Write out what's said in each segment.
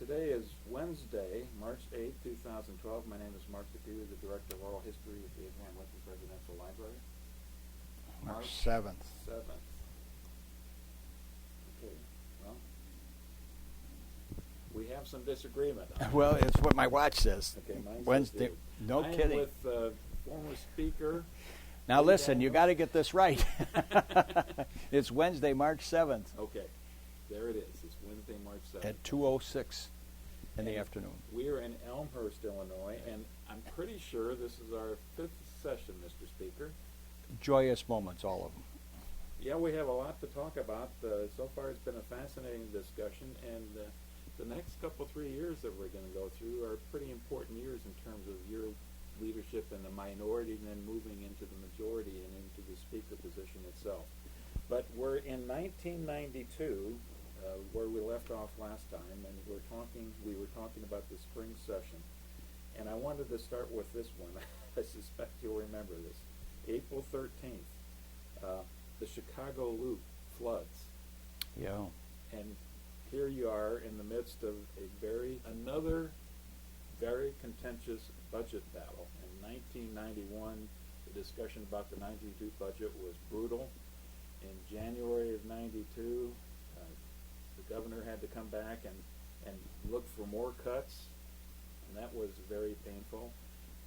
Today is Wednesday, March 8th, 2012. My name is Mark DePew, the Director of Oral History at the Abraham Lincoln Presidential Library. March 7th. 7th. Okay, well, we have some disagreement. Well, it's what my watch says. Okay, mine says Wednesday. due. No I am kidding. with former Speaker. Now listen, you got to get this right. It's Wednesday, March 7th Okay, there it is. It's Wednesday, March 7th. at 2:06 in the afternoon. We are in Elmhurst, Illinois, and I'm pretty sure this is our 5th session, Mr. Speaker. Joyous moments, all of them. Yeah, we have a lot to talk about. So far, it's been a fascinating discussion, and the next couple, 3 years that we're going to go through are pretty important years in terms of your leadership in the minority and then moving into the majority and into the speaker position itself. But we're in 1992, where we left off last time, and we were talking about the spring session. And I wanted to start with this one. I suspect you'll remember this. April 13th, the Chicago Loop floods. Yeah. And here you are in the midst of another very contentious budget battle. In 1991, the discussion about the 92 budget was brutal. In January of 92, the governor had to come back and look for more cuts, and that was very painful.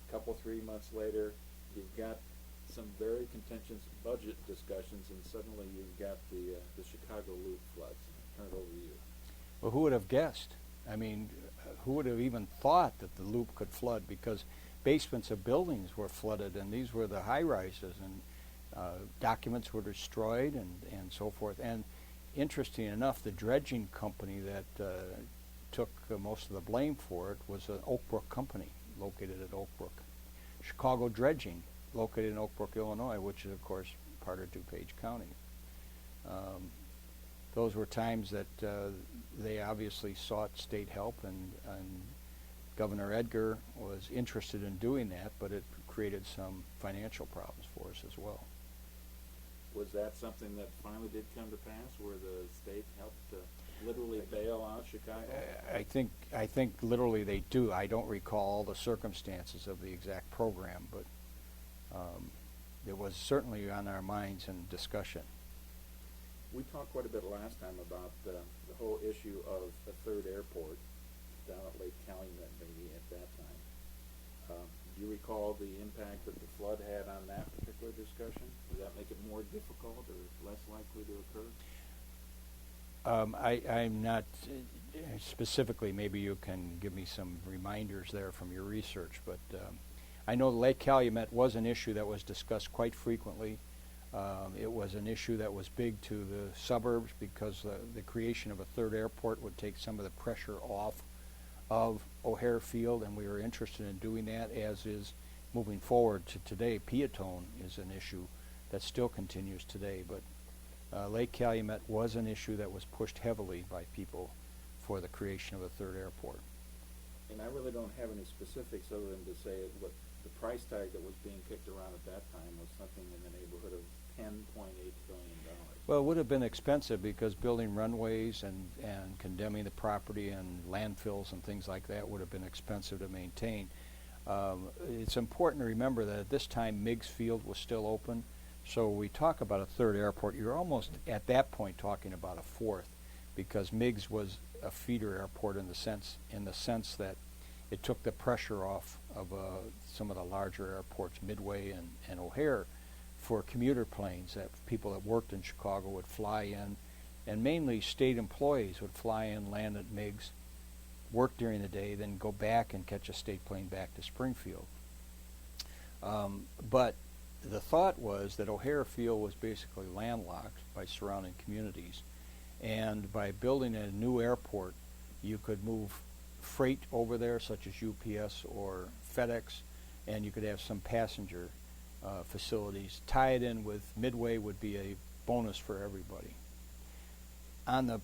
A couple, 3 months later, you've got some very contentious budget discussions, and suddenly you've got the Chicago Loop floods. I'll turn it over to you. Well, who would have guessed? I mean, who would have even thought that the loop could flood? Because basements of buildings were flooded, and these were the high-rises, and documents were destroyed, and so forth. And interesting enough, the dredging company that took most of the blame for it was an Oak Brook company located at Oak Brook. Chicago Dredging, located in Oak Brook, Illinois, which is, of course, part of DuPage County. Those were times that they obviously sought state help, and Governor Edgar was interested in doing that, but it created some financial problems for us as well. Was that something that finally did come to pass, where the state helped to literally bail out Chicago? I think literally they do. I don't recall the circumstances of the exact program, but it was certainly on our minds in discussion. We talked quite a bit last time about the whole issue of a third airport down at Lake Calumet, maybe at that time. Do you recall the impact that the flood had on that particular discussion? Does that make it more difficult or less likely to occur? I'm not specifically, maybe you can give me some reminders there from your research, but I know Lake Calumet was an issue that was discussed quite frequently. It was an issue that was big to the suburbs because the creation of a third airport would take some of the pressure off of O'Hare Field, and we were interested in doing that, as is moving forward to today. Peatone is an issue that still continues today, but Lake Calumet was an issue that was pushed heavily by people for the creation of a third airport. And I really don't have any specifics other than to say what the price tag that was being kicked around at that time was something in the neighborhood of $10.8 billion. Well, it would have been expensive because building runways and condemning the property and landfills and things like that would have been expensive to maintain. It's important to remember that at this time Meigs Field was still open, so we talk about a third airport. You're almost at that point talking about a fourth, because Meigs was a feeder airport in the sense that it took the pressure off of some of the larger airports, Midway and O'Hare, for commuter planes that people that worked in Chicago would fly in, and mainly state employees would fly in, land at Meigs, work during the day, then go back and catch a state plane back to Springfield. But the thought was that O'Hare Field was basically landlocked by surrounding communities, and by building a new airport, you could move freight over there, such as UPS or FedEx, and you could have some passenger facilities. Tie it in with Midway would be a bonus for everybody. On the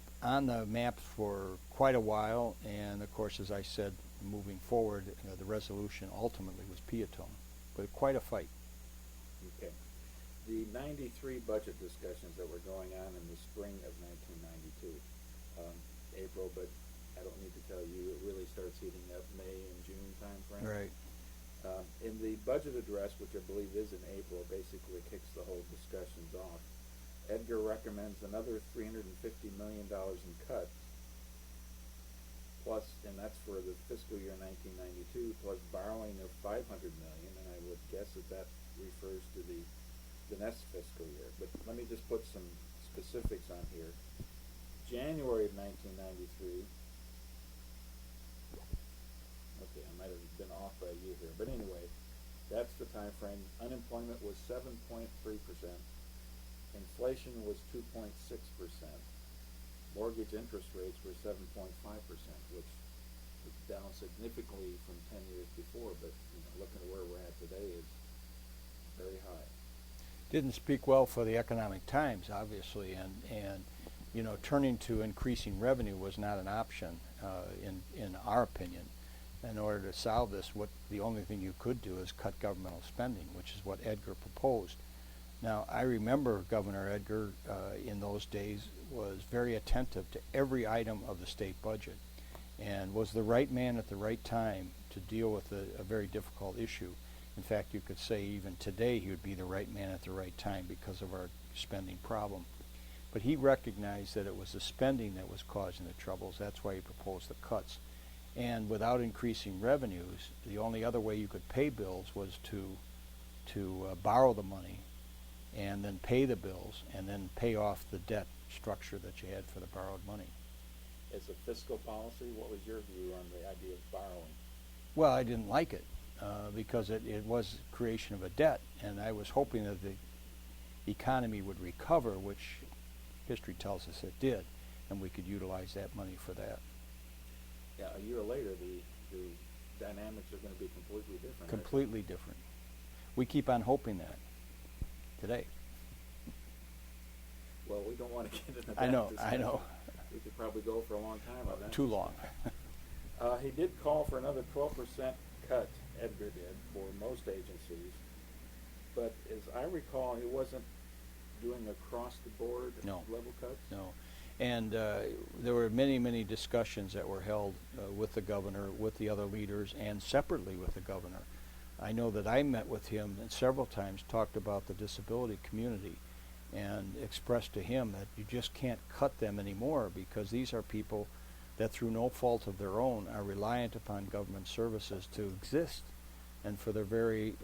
map for quite a while, and of course, as I said, moving forward, the resolution ultimately was Peatone, but quite a fight. Okay. The 93 budget discussions that were going on in the spring of 1992, April, but at don't need to tell you, it really starts heating up May and June timeframe. Right. In the budget address, which I believe is in April, basically kicks the whole discussions off. Edgar recommends another $350 million in cuts, plus, and that's for the fiscal year 1992, plus borrowing of $500 million, and I would guess that refers to the next fiscal year. But let me just put some specifics on here. January of 1993. Okay, I might have been off by a year here, but anyway, that's the time frame. Unemployment was 7.3%. Inflation was 2.6%. Mortgage interest rates were 7.5%, which is down significantly from 10 years before, but looking at where we're at today is very high. Didn't speak well for the economic times, obviously, and turning to increasing revenue was not an option in our opinion. In order to solve this, the only thing you could do is cut governmental spending, which is what Edgar proposed. Now, I remember Governor Edgar in those days was very attentive to every item of the state budget and was the right man at the right time to deal with a very difficult issue. In fact, you could say even today he would be the right man at the right time because of our spending problem. But he recognized that it was the spending that was causing the troubles. That's why he proposed the cuts. And without increasing revenues, the only other way you could pay bills was to borrow the money and then pay the bills and then pay off the debt structure that you had for the borrowed money. As a fiscal policy, what was your view on the idea of borrowing? Well, I didn't like it because it was creation of a debt, and I was hoping that the economy would recover, which history tells us it did, and we could utilize that money for that. Yeah, a year later, the dynamics are going to be completely different. Completely different. We keep on hoping that today. Well, we don't want to get into that. I know. We could probably go for a long time on that. Too long. He did call for another 12% cut, Edgar did, for most agencies. But as I recall, he wasn't doing across-the-board level cuts? No. And there were many, many discussions that were held with the governor, with the other leaders, and separately with the governor. I know that I met with him and several times talked about the disability community and expressed to him that you just can't cut them anymore because these are people that through no fault of their own are reliant upon government services to exist and for their very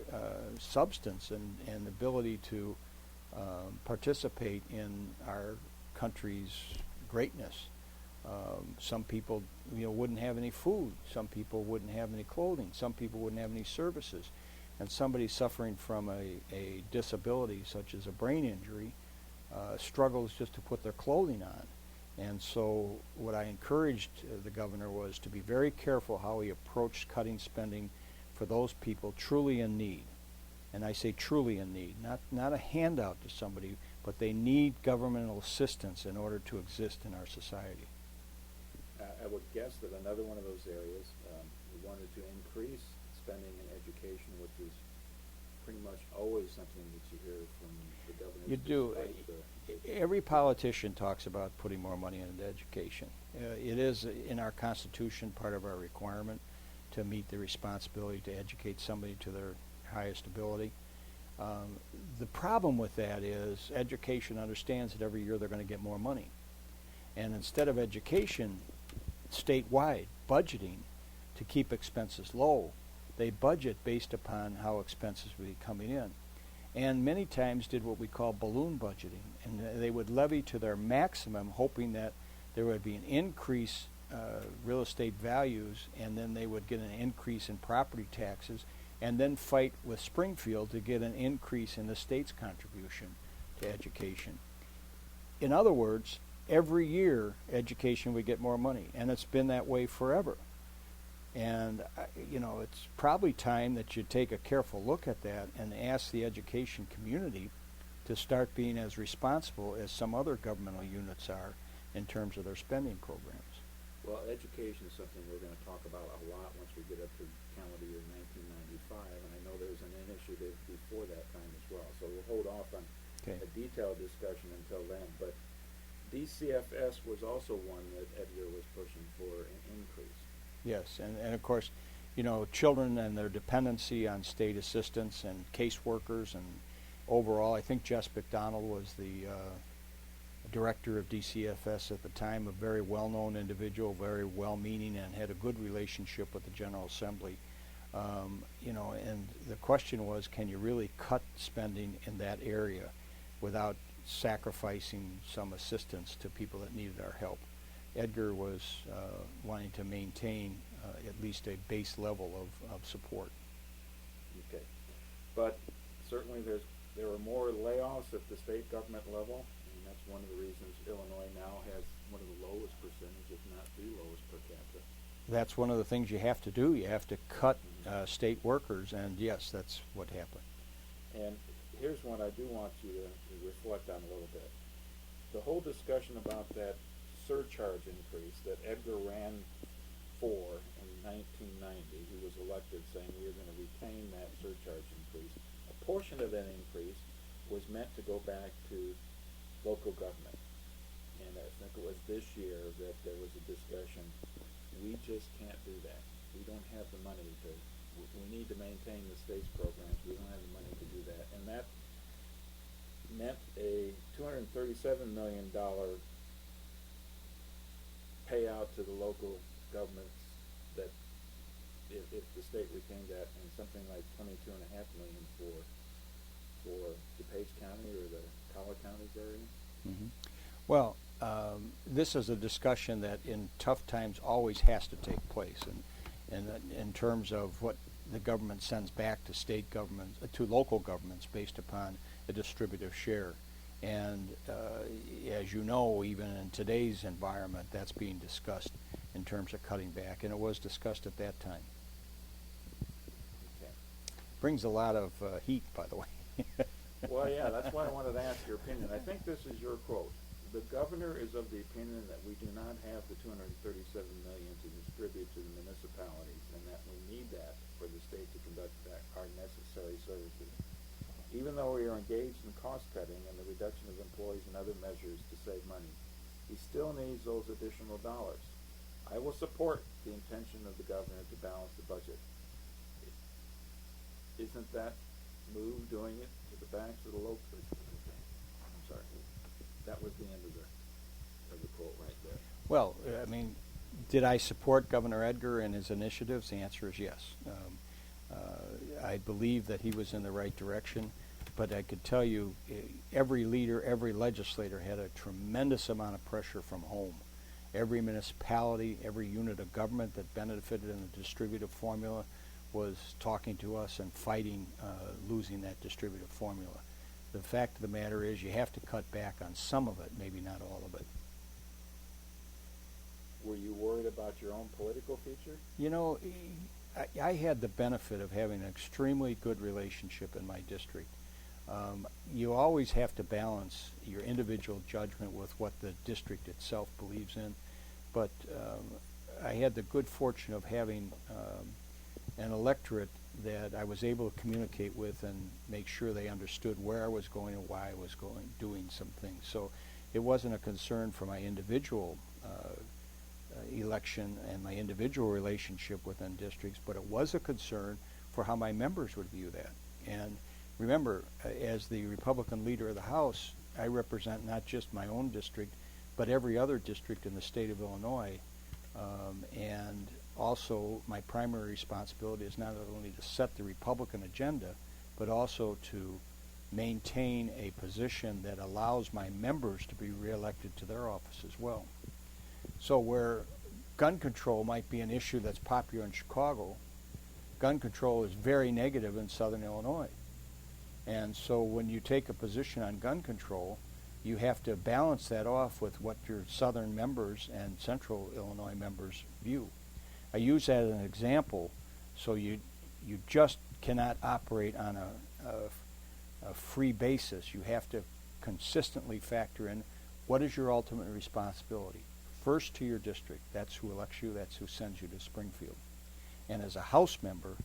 substance and ability to participate in our country's greatness. Some people wouldn't have any food, some people wouldn't have any clothing, some people wouldn't have any services, and somebody suffering from a disability such as a brain injury struggles just to put their clothing on. And so what I encouraged the governor was to be very careful how he approached cutting spending for those people truly in need. And I say truly in need, not a handout to somebody, but they need governmental assistance in order to exist in our society. I would guess that another one of those areas, we wanted to increase spending in education, which is pretty much always something that you hear from the governor. You do. Every politician talks about putting more money into education. It is in our Constitution part of our requirement to meet the responsibility to educate somebody to their highest ability. The problem with that is education understands that every year they're going to get more money. And instead of education statewide budgeting to keep expenses low, they budget based upon how expenses would be coming in. And many times did what we call balloon budgeting. And they would levy to their maximum, hoping that there would be an increase real estate values, and then they would get an increase in property taxes, and then fight with Springfield to get an increase in the state's contribution to education. In other words, every year education would get more money, and it's been that way forever. And it's probably time that you take a careful look at that and ask the education community to start being as responsible as some other governmental units are in terms of their spending programs. Well, education is something we're going to talk about a lot once we get up to calendar year 1995, and I know there's an initiative before that time as well. So we'll hold off on a detailed discussion until then. But DCFS was also one that Edgar was pushing for in Yes, and of course, children and their dependency on state assistance and caseworkers, and overall, I think Jess McDonald was the director of DCFS at the time, a very well-known individual, very well-meaning, and had a good relationship with the General Assembly. And the question was, can you really cut spending in that area without sacrificing some assistance to people that needed our help? Edgar was wanting to maintain at least a base level of support. Okay, but certainly there are more layoffs at the state government level, and that's one of the reasons Illinois now has one of the lowest percentage, if not the lowest per capita. That's one of the things you have to do. You have to cut state workers, and yes, that's what happened. And here's one I do want you to reflect on a little bit. The whole discussion about that surcharge increase that Edgar ran for in 1990, he was elected saying we were going to retain that surcharge increase. A portion of that increase was meant to go back to local government. And I think it was this year that there was a discussion, we just can't do that. We don't have the money we need to maintain the state's programs. We don't have the money to do that. And that meant a $237 million payout to the local governments that if the state retained that, and something like $22.5 million for DuPage County or the Collier counties area. Mm-hmm. Well, this is a discussion that in tough times always has to take place, and in terms of what the government sends back to state governments, to local governments, based upon a distributive share. And as you know, even in today's environment, that's being discussed in terms of cutting back, and it was discussed at that time. Okay. Brings a lot of heat, by the way. Well, yeah, that's why I wanted to ask your opinion. I think this is your quote. The governor is of the opinion that we do not have the $237 million to distribute to the municipalities, and that we need that for the state to conduct our necessary services. Even though we are engaged in cost cutting and the reduction of employees and other measures to save money, he still needs those additional dollars. I will support the intention of the governor to balance the budget. Isn't that move doing it to the backs of the local? I'm sorry. That was the end of the quote right there. Well, I mean, did I support Governor Edgar and his initiatives? The answer is yes. I believe that he was in the right direction, but I could tell you every leader, every legislator had a tremendous amount of pressure from home. Every municipality, every unit of government that benefited in the distributive formula was talking to us and fighting losing that distributive formula. The fact of the matter is you have to cut back on some of it, maybe not all of it. Were you worried about your own political future? You know, I had the benefit of having an extremely good relationship in my district. You always have to balance your individual judgment with what the district itself believes in, but I had the good fortune of having an electorate that I was able to communicate with and make sure they understood where I was going and why I was going, doing some things. So it wasn't a concern for my individual election and my individual relationship within districts, but it was a concern for how my members would view that. And remember, as the Republican leader of the House, I represent not just my own district, but every other district in the state of Illinois. And also, my primary responsibility is not only to set the Republican agenda, but also to maintain a position that allows my members to be reelected to their office as well. So where gun control might be an issue that's popular in Chicago, gun control is very negative in Southern Illinois. And so when you take a position on gun control, you have to balance that off with what your Southern members and Central Illinois members view. I use that as an example, so you just cannot operate on a free basis. You have to consistently factor in what is your ultimate responsibility. First to your district, that's who elects you, that's who sends you to Springfield. And as a House member,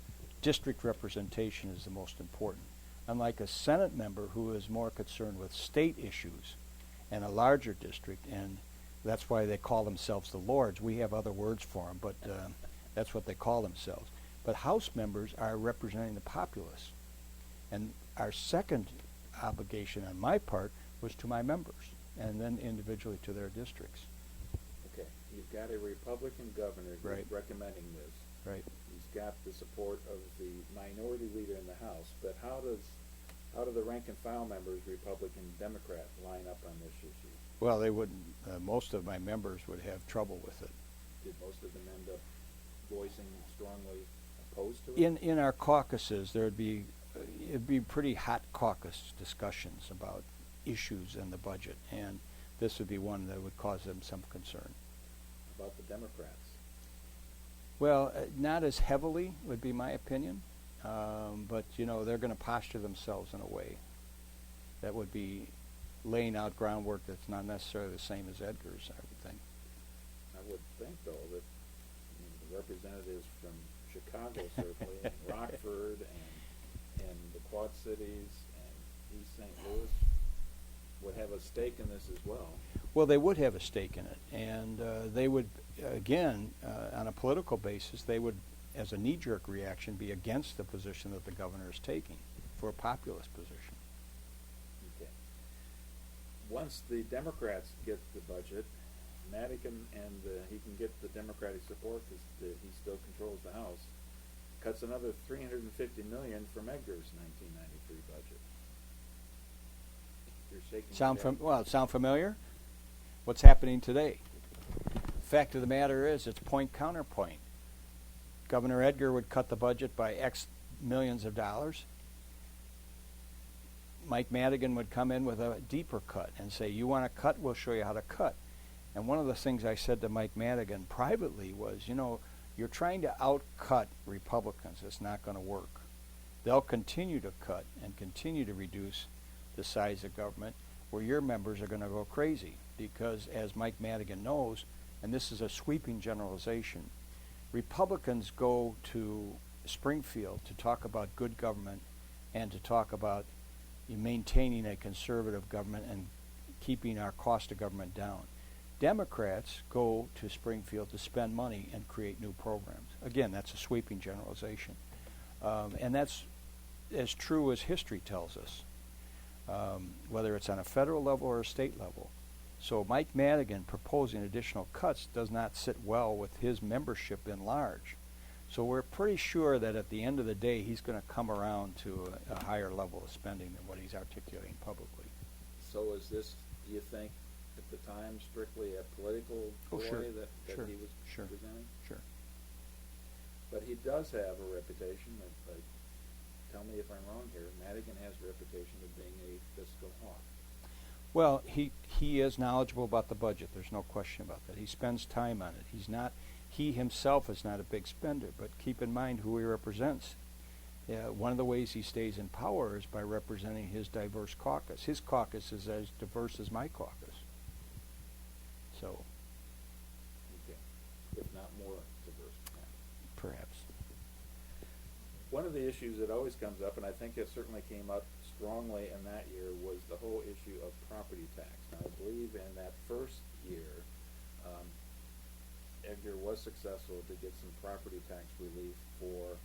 district representation is the most important. Unlike a Senate member who is more concerned with state issues and a larger district, and that's why they call themselves the Lords. We have other words for them, but That's what they call themselves. But House members are representing the populace. And our second obligation on my part was to my members, and then individually to their districts. Okay, you've got a Republican governor who's Right. recommending this. Right. He's got the support of the minority leader in the House, but how do the rank and file members, Republican, Democrat, line up on this issue? Well, they wouldn't. Most of my members would have trouble with it. Did most of them end up voicing strongly opposed to it? In our caucuses, it'd be pretty hot caucus discussions about issues in the budget, and this would be one that would cause them some concern. About the Democrats? Well, not as heavily would be my opinion, but they're going to posture themselves in a way that would be laying out groundwork that's not necessarily the same as Edgar's, I would think. I would think, though, that the representatives from Chicago, certainly, and Rockford, and the Quad Cities, and East St. Louis would have a stake in this as well. Well, they would have a stake in it, and they would, again, on a political basis, they would, as a knee-jerk reaction, be against the position that the governor is taking for a populist position. Okay. Once the Democrats get the budget, Madigan, and he can get the Democratic support because he still controls the House, cuts another $350 million from Edgar's 1993 budget. You're shaking your head. Sound familiar? What's happening today? The fact of the matter is, it's point counterpoint. Governor Edgar would cut the budget by X millions of dollars. Mike Madigan would come in with a deeper cut and say, you want to cut, we'll show you how to cut. And one of the things I said to Mike Madigan privately was, you're trying to outcut Republicans. It's not going to work. They'll continue to cut and continue to reduce the size of government, where your members are going to go crazy. Because as Mike Madigan knows, and this is a sweeping generalization, Republicans go to Springfield to talk about good government and to talk about maintaining a conservative government and keeping our cost of government down. Democrats go to Springfield to spend money and create new programs. Again, that's a sweeping generalization. And that's as true as history tells us, whether it's on a federal level or a state level. So Mike Madigan proposing additional cuts does not sit well with his membership in large. So we're pretty sure that at the end of the day, he's going to come around to a higher level of spending than what he's articulating publicly. So is this, do you think, at the time, strictly a political ploy sure. that Sure. he was Sure. presenting? Sure. But he does have a reputation of, tell me if I'm wrong here, Madigan has a reputation of being a fiscal hawk. Well, he is knowledgeable about the budget. There's no question about that. He spends time on it. He himself is not a big spender, but keep in mind who he represents. One of the ways he stays in power is by representing his diverse caucus. His caucus is as diverse as my caucus. So, Okay. If not more diverse, perhaps. One of the issues that always comes up, and I think it certainly came up strongly in that year, was the whole issue of property tax. Now, I believe in that first year, Edgar was successful to get some property tax relief for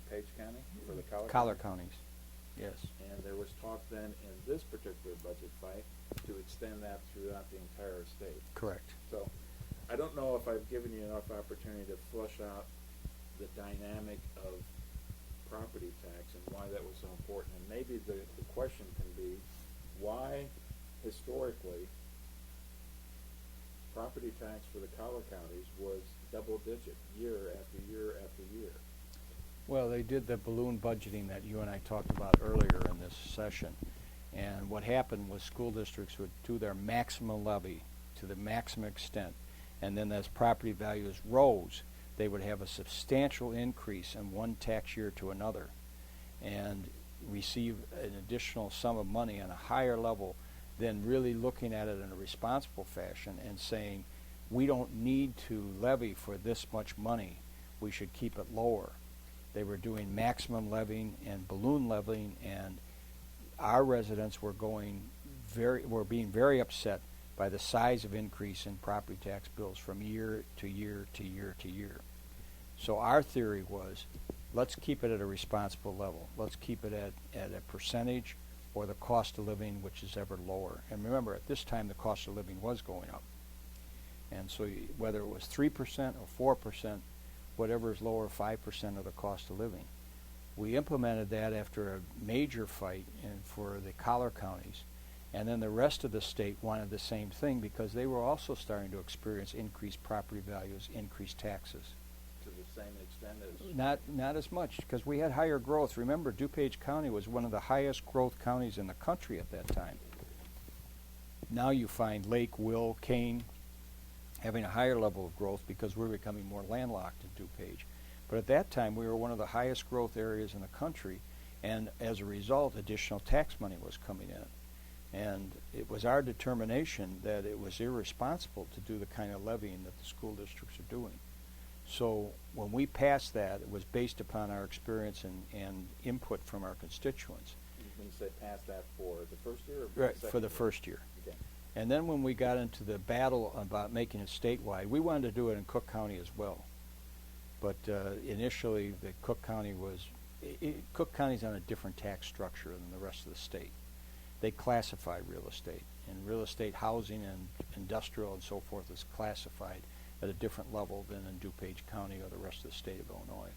Page County, for the Collar counties, yes. And there was talk then in this particular budget fight to extend that throughout the entire state. Correct. So I don't know if I've given you enough opportunity to flush out the dynamic of property tax and why that was so important. And maybe the question can be, why historically property tax for the collar counties was double digit year after year after year? Well, they did the balloon budgeting that you and I talked about earlier in this session. And what happened was school districts would do their maximum levy to the maximum extent. And then as property values rose, they would have a substantial increase in one tax year to another and receive an additional sum of money on a higher level than really looking at it in a responsible fashion and saying, we don't need to levy for this much money. We should keep it lower. They were doing maximum levying and balloon levying, and our residents were being very upset by the size of increase in property tax bills from year to year to year to year. So our theory was, let's keep it at a responsible level. Let's keep it at a percentage or the cost of living, which is ever lower. And remember, at this time, the cost of living was going up. And so whether it was 3% or 4%, whatever is lower, 5% of the cost of living. We implemented that after a major fight for the collar counties. And then the rest of the state wanted the same thing because they were also starting to experience increased property values, increased taxes. To the same extent as... Not as much, because we had higher growth. Remember, DuPage County was one of the highest growth counties in the country at that time. Now you find Lake, Will, Kane having a higher level of growth because we're becoming more landlocked in DuPage. But at that time, we were one of the highest growth areas in the country, and as a result, additional tax money was coming in. And it was our determination that it was irresponsible to do the kind of levying that the school districts are doing. So when we passed that, it was based upon our experience and input from our constituents. When you say pass that for the first year? Or Right, for the first year. Okay. And then when we got into the battle about making it statewide, we wanted to do it in Cook County as well. But initially, the Cook County was, Cook County's on a different tax structure than the rest of the state. They classify real estate, and real estate, housing, and industrial and so forth is classified at a different level than in DuPage County or the rest of the state of Illinois.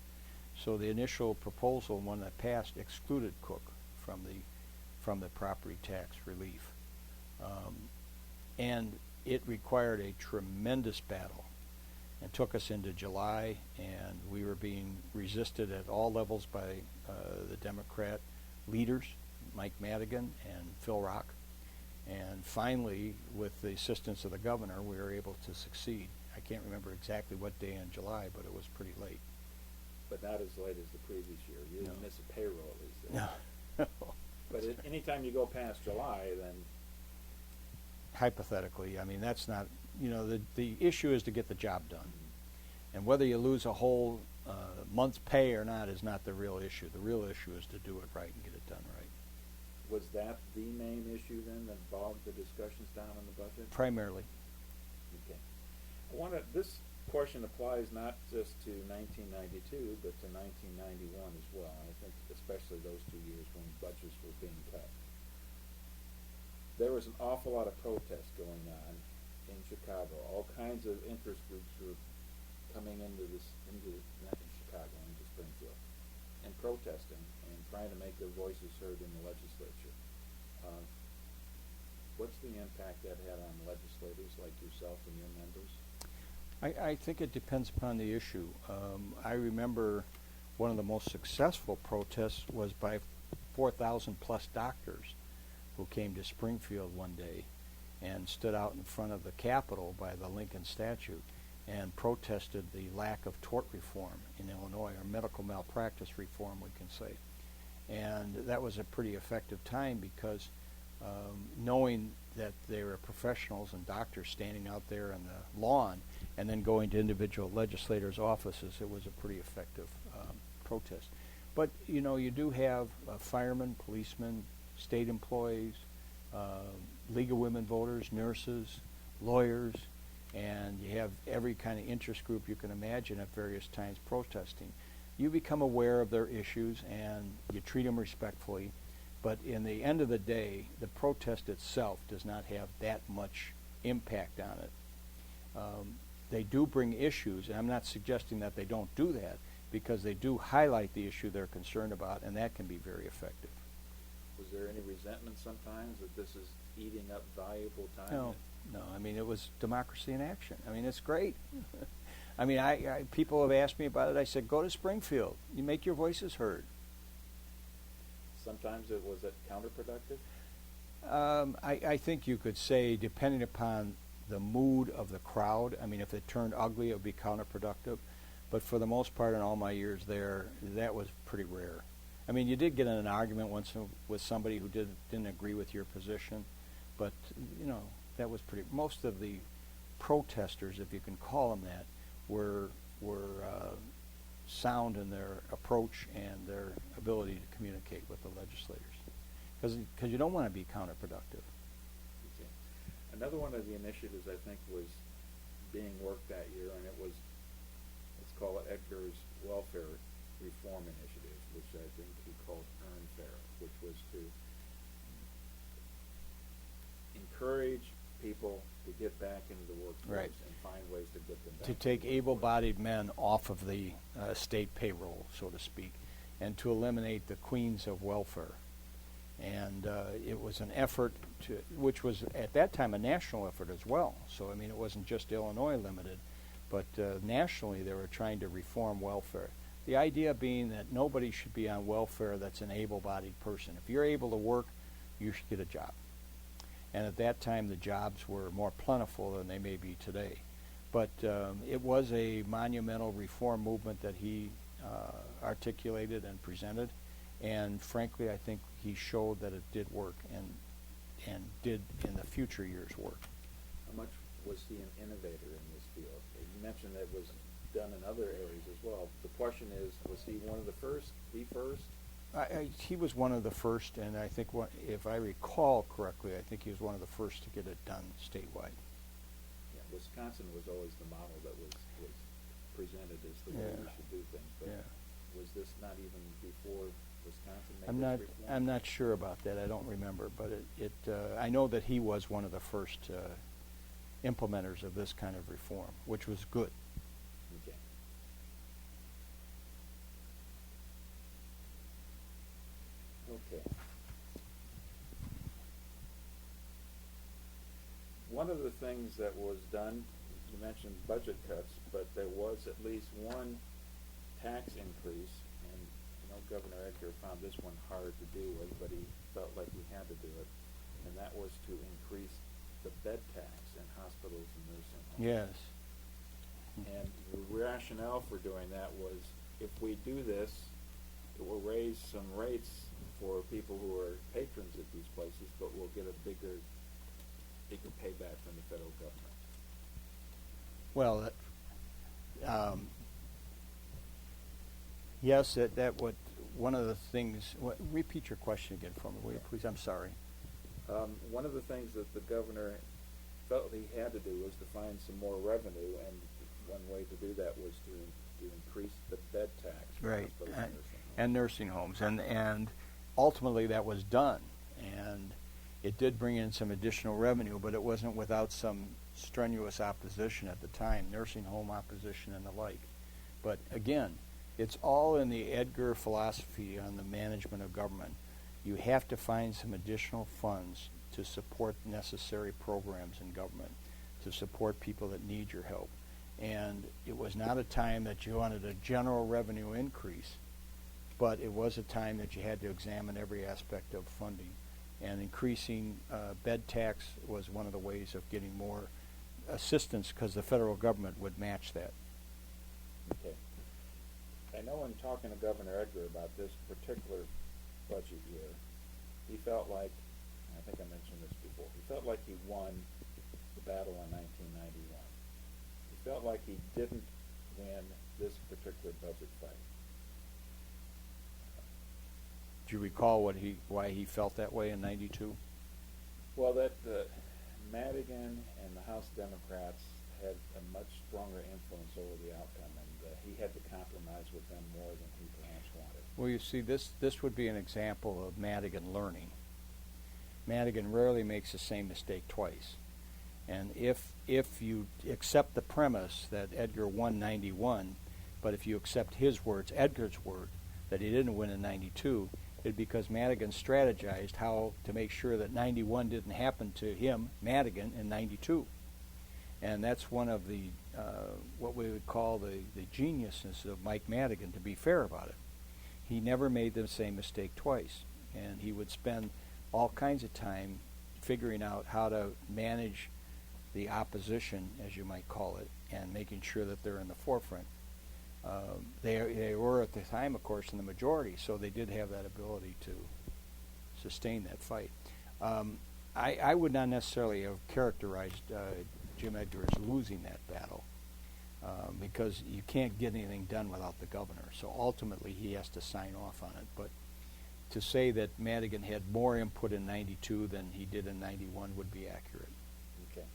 So the initial proposal, one that passed, excluded Cook from the property tax relief. And it required a tremendous battle and took us into July, and we were being resisted at all levels by the Democrat leaders, Mike Madigan and Phil Rock. And finally, with the assistance of the governor, we were able to succeed. I can't remember exactly what day in July, but it was pretty late. But not as late as the previous year. You didn't miss a payroll at least. No. But anytime you go past July, then... Hypothetically, I mean, that's not, the issue is to get the job done. And whether you lose a whole month's pay or not is not the real issue. The real issue is to do it right and get it done right. Was that the main issue then that involved the discussions down on the budget? Primarily. Okay. This question applies not just to 1992, but to 1991 as well. I think especially those 2 years when budgets were being cut. There was an awful lot of protest going on in Chicago. All kinds of interest groups were coming into not in Chicago, into Springfield, and protesting and trying to make their voices heard in the legislature. What's the impact that had on legislators like yourself and your members? I think it depends upon the issue. I remember one of the most successful protests was by 4,000 plus doctors who came to Springfield one day and stood out in front of the Capitol by the Lincoln statue and protested the lack of tort reform in Illinois, or medical malpractice reform, we can say. And that was a pretty effective time because knowing that they were professionals and doctors standing out there on the lawn and then going to individual legislators' offices, it was a pretty effective protest. But, you do have firemen, policemen, state employees, League of Women Voters, nurses, lawyers, and you have every kind of interest group you can imagine at various times protesting. You become aware of their issues and you treat them respectfully, but in the end of the day, the protest itself does not have that much impact on it. They do bring issues, and I'm not suggesting that they don't do that, because they do highlight the issue they're concerned about, and that can be very effective. Was there any resentment sometimes that this is eating up valuable time? No. I mean, it was democracy in action. I mean, it's great. I mean, people have asked me about it. I said, go to Springfield. You make your voices heard. Sometimes was it counterproductive? I think you could say, depending upon the mood of the crowd, I mean, if it turned ugly, it would be counterproductive. But for the most part, in all my years there, that was pretty rare. I mean, you did get in an argument once with somebody who didn't agree with your position, but, that was pretty... Most of the protesters, if you can call them that, were sound in their approach and their ability to communicate with the legislators. Because you don't want to be counterproductive. Okay. Another one of the initiatives, I think, was being worked that year, and it was, let's call it Edgar's welfare reform initiatives, which I think he called Earn Fair, which was to encourage people to get back into the workforce Right. and find ways to get them back. To take able-bodied men off of the state payroll, so to speak, and to eliminate the queens of welfare. And it was an effort which was at that time a national effort as well. So I mean, it wasn't just Illinois limited, but nationally they were trying to reform welfare. The idea being that nobody should be on welfare that's an able-bodied person. If you're able to work, you should get a job. And at that time, the jobs were more plentiful than they may be today. But it was a monumental reform movement that he articulated and presented. And frankly, I think he showed that it did work and did in the future years work. How much was he an innovator in this field? You mentioned that it was done in other areas as well. The question is, was he one of the first, the first? He was one of the first, and I think, if I recall correctly, I think he was one of the first to get it done statewide. Yeah, Wisconsin was always the model that was presented as the way we should do things. But was this not even before Wisconsin made this reform? I'm not sure about that. I don't remember, but I know that he was one of the first implementers of this kind of reform, which was good. Okay. Okay. One of the things that was done, you mentioned budget cuts, but there was at least one tax increase, and Governor Edgar found this one hard to do with, but he felt like he had to do it, and that was to increase the bed tax in hospitals and nursing homes. Yes. And the rationale for doing that was, if we do this, it will raise some rates for people who are patrons at these places, but we'll get a bigger payback from the federal government. Well, yes, one of the things. Repeat your question again for me, will you please? I'm sorry. One of the things that the governor felt he had to do was to find some more revenue, and one way to do that was to increase the bed tax for Right, hospitals and nursing homes, and ultimately that was done, and it did bring in some additional revenue, but it wasn't without some strenuous opposition at the time, nursing home opposition and the like. But again, it's all in the Edgar philosophy on the management of government. You have to find some additional funds to support necessary programs in government, to support people that need your help. And it was not a time that you wanted a general revenue increase, but it was a time that you had to examine every aspect of funding. And increasing bed tax was one of the ways of getting more assistance, because the federal government would match that. Okay. I know in talking to Governor Edgar about this particular budget year, he felt like, and I think I mentioned this before, he felt like he won the battle in 1991. He felt like he didn't win this particular budget fight. Do you recall why he felt that way in '92? Well, that Madigan and the House Democrats had a much stronger influence over the outcome, and he had to compromise with them more than he perhaps wanted. Well, you see, this would be an example of Madigan learning. Madigan rarely makes the same mistake twice. And if you accept the premise that Edgar won 91, but if you accept his words, Edgar's word, that he didn't win in 92, it's because Madigan strategized how to make sure that 91 didn't happen to him, Madigan, in 92. And that's one of the, what we would call the geniusness of Mike Madigan, to be fair about it. He never made the same mistake twice. And he would spend all kinds of time figuring out how to manage the opposition, as you might call it, and making sure that they're in the forefront. They were at the time, of course, in the majority, so they did have that ability to sustain that fight. I would not necessarily have characterized Jim Edgar as losing that battle, because you can't get anything done without the governor. So ultimately, he has to sign off on it. But to say that Madigan had more input in '92 than he did in '91 would be accurate. Okay.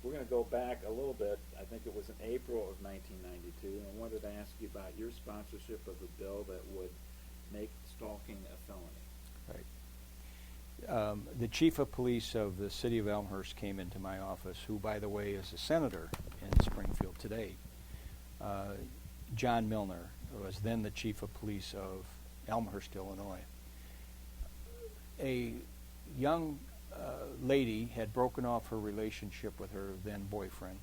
we're going to go back a little bit. I think it was in April of 1992, and I wanted to ask you about your sponsorship of a bill that would make stalking a felony. Right. The chief of police of the city of Elmhurst came into my office, who, by the way, is a senator in Springfield today. John Milner was then the chief of police of Elmhurst, Illinois. A young lady had broken off her relationship with her then boyfriend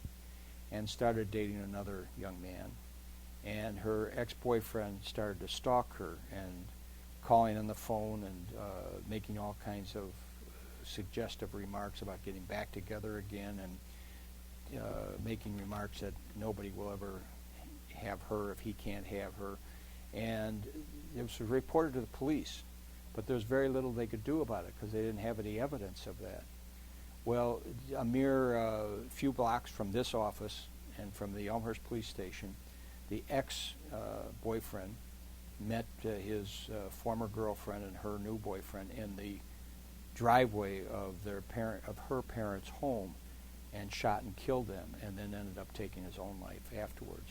and started dating another young man. And her ex-boyfriend started to stalk her and calling on the phone and making all kinds of suggestive remarks about getting back together again, and making remarks that nobody will ever have her if he can't have her. And it was reported to the police, but there's very little they could do about it because they didn't have any evidence of that. Well, a mere few blocks from this office and from the Elmhurst police station, the ex-boyfriend met his former girlfriend and her new boyfriend in the driveway of her parents' home, and shot and killed them, and then ended up taking his own life afterwards.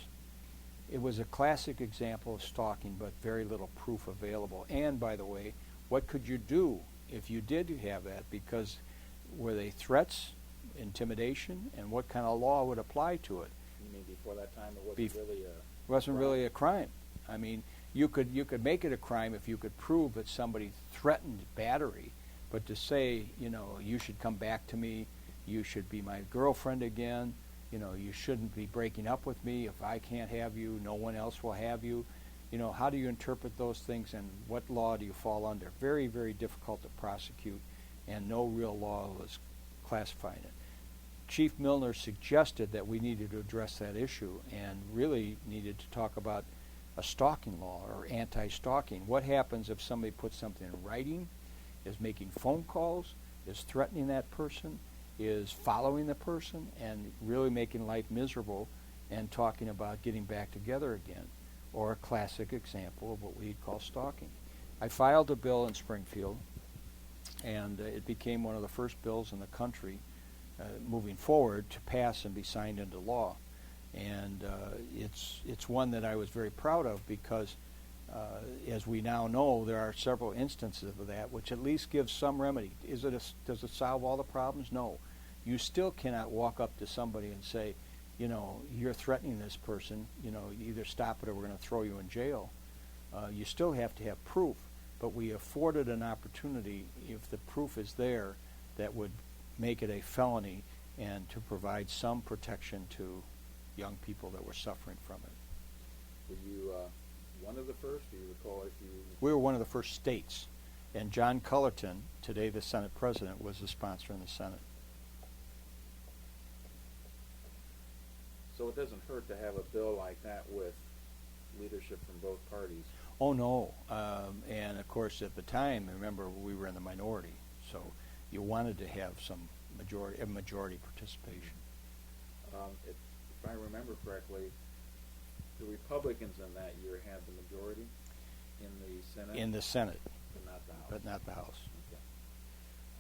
It was a classic example of stalking, but very little proof available. And by the way, what could you do if you did have that? Because were they threats, intimidation, and what kind of law would apply to it? You mean before that time it wasn't really a crime. I mean, you could make it a crime if you could prove that somebody threatened battery, but to say, you should come back to me, you should be my girlfriend again, you shouldn't be breaking up with me. If I can't have you, no one else will have you. How do you interpret those things, and what law do you fall under? Very, very difficult to prosecute, and no real law was classifying it. Chief Milner suggested that we needed to address that issue and really needed to talk about a stalking law or anti-stalking. What happens if somebody puts something in writing, is making phone calls, is threatening that person, is following the person, and really making life miserable, and talking about getting back together again, or a classic example of what we'd call stalking. I filed a bill in Springfield, and it became one of the first bills in the country moving forward to pass and be signed into law. And it's one that I was very proud of because, as we now know, there are several instances of that, which at least gives some remedy. Does it solve all the problems? No. You still cannot walk up to somebody and say, you're threatening this person, you either stop it or we're going to throw you in jail. You still have to have proof, but we afforded an opportunity, if the proof is there, that would make it a felony and to provide some protection to young people that were suffering from it. Were you one of the first? Do you recall if you... We were one of the first states, and John Cullerton, today the Senate President, was the sponsor in the Senate. So it doesn't hurt to have a bill like that with leadership from both parties. Oh, no. And, of course, at the time, remember, we were in the minority, so you wanted to have some majority participation. If I remember correctly, the Republicans in that year had the majority in the Senate? In the Senate. But not the House. But not the House. Okay.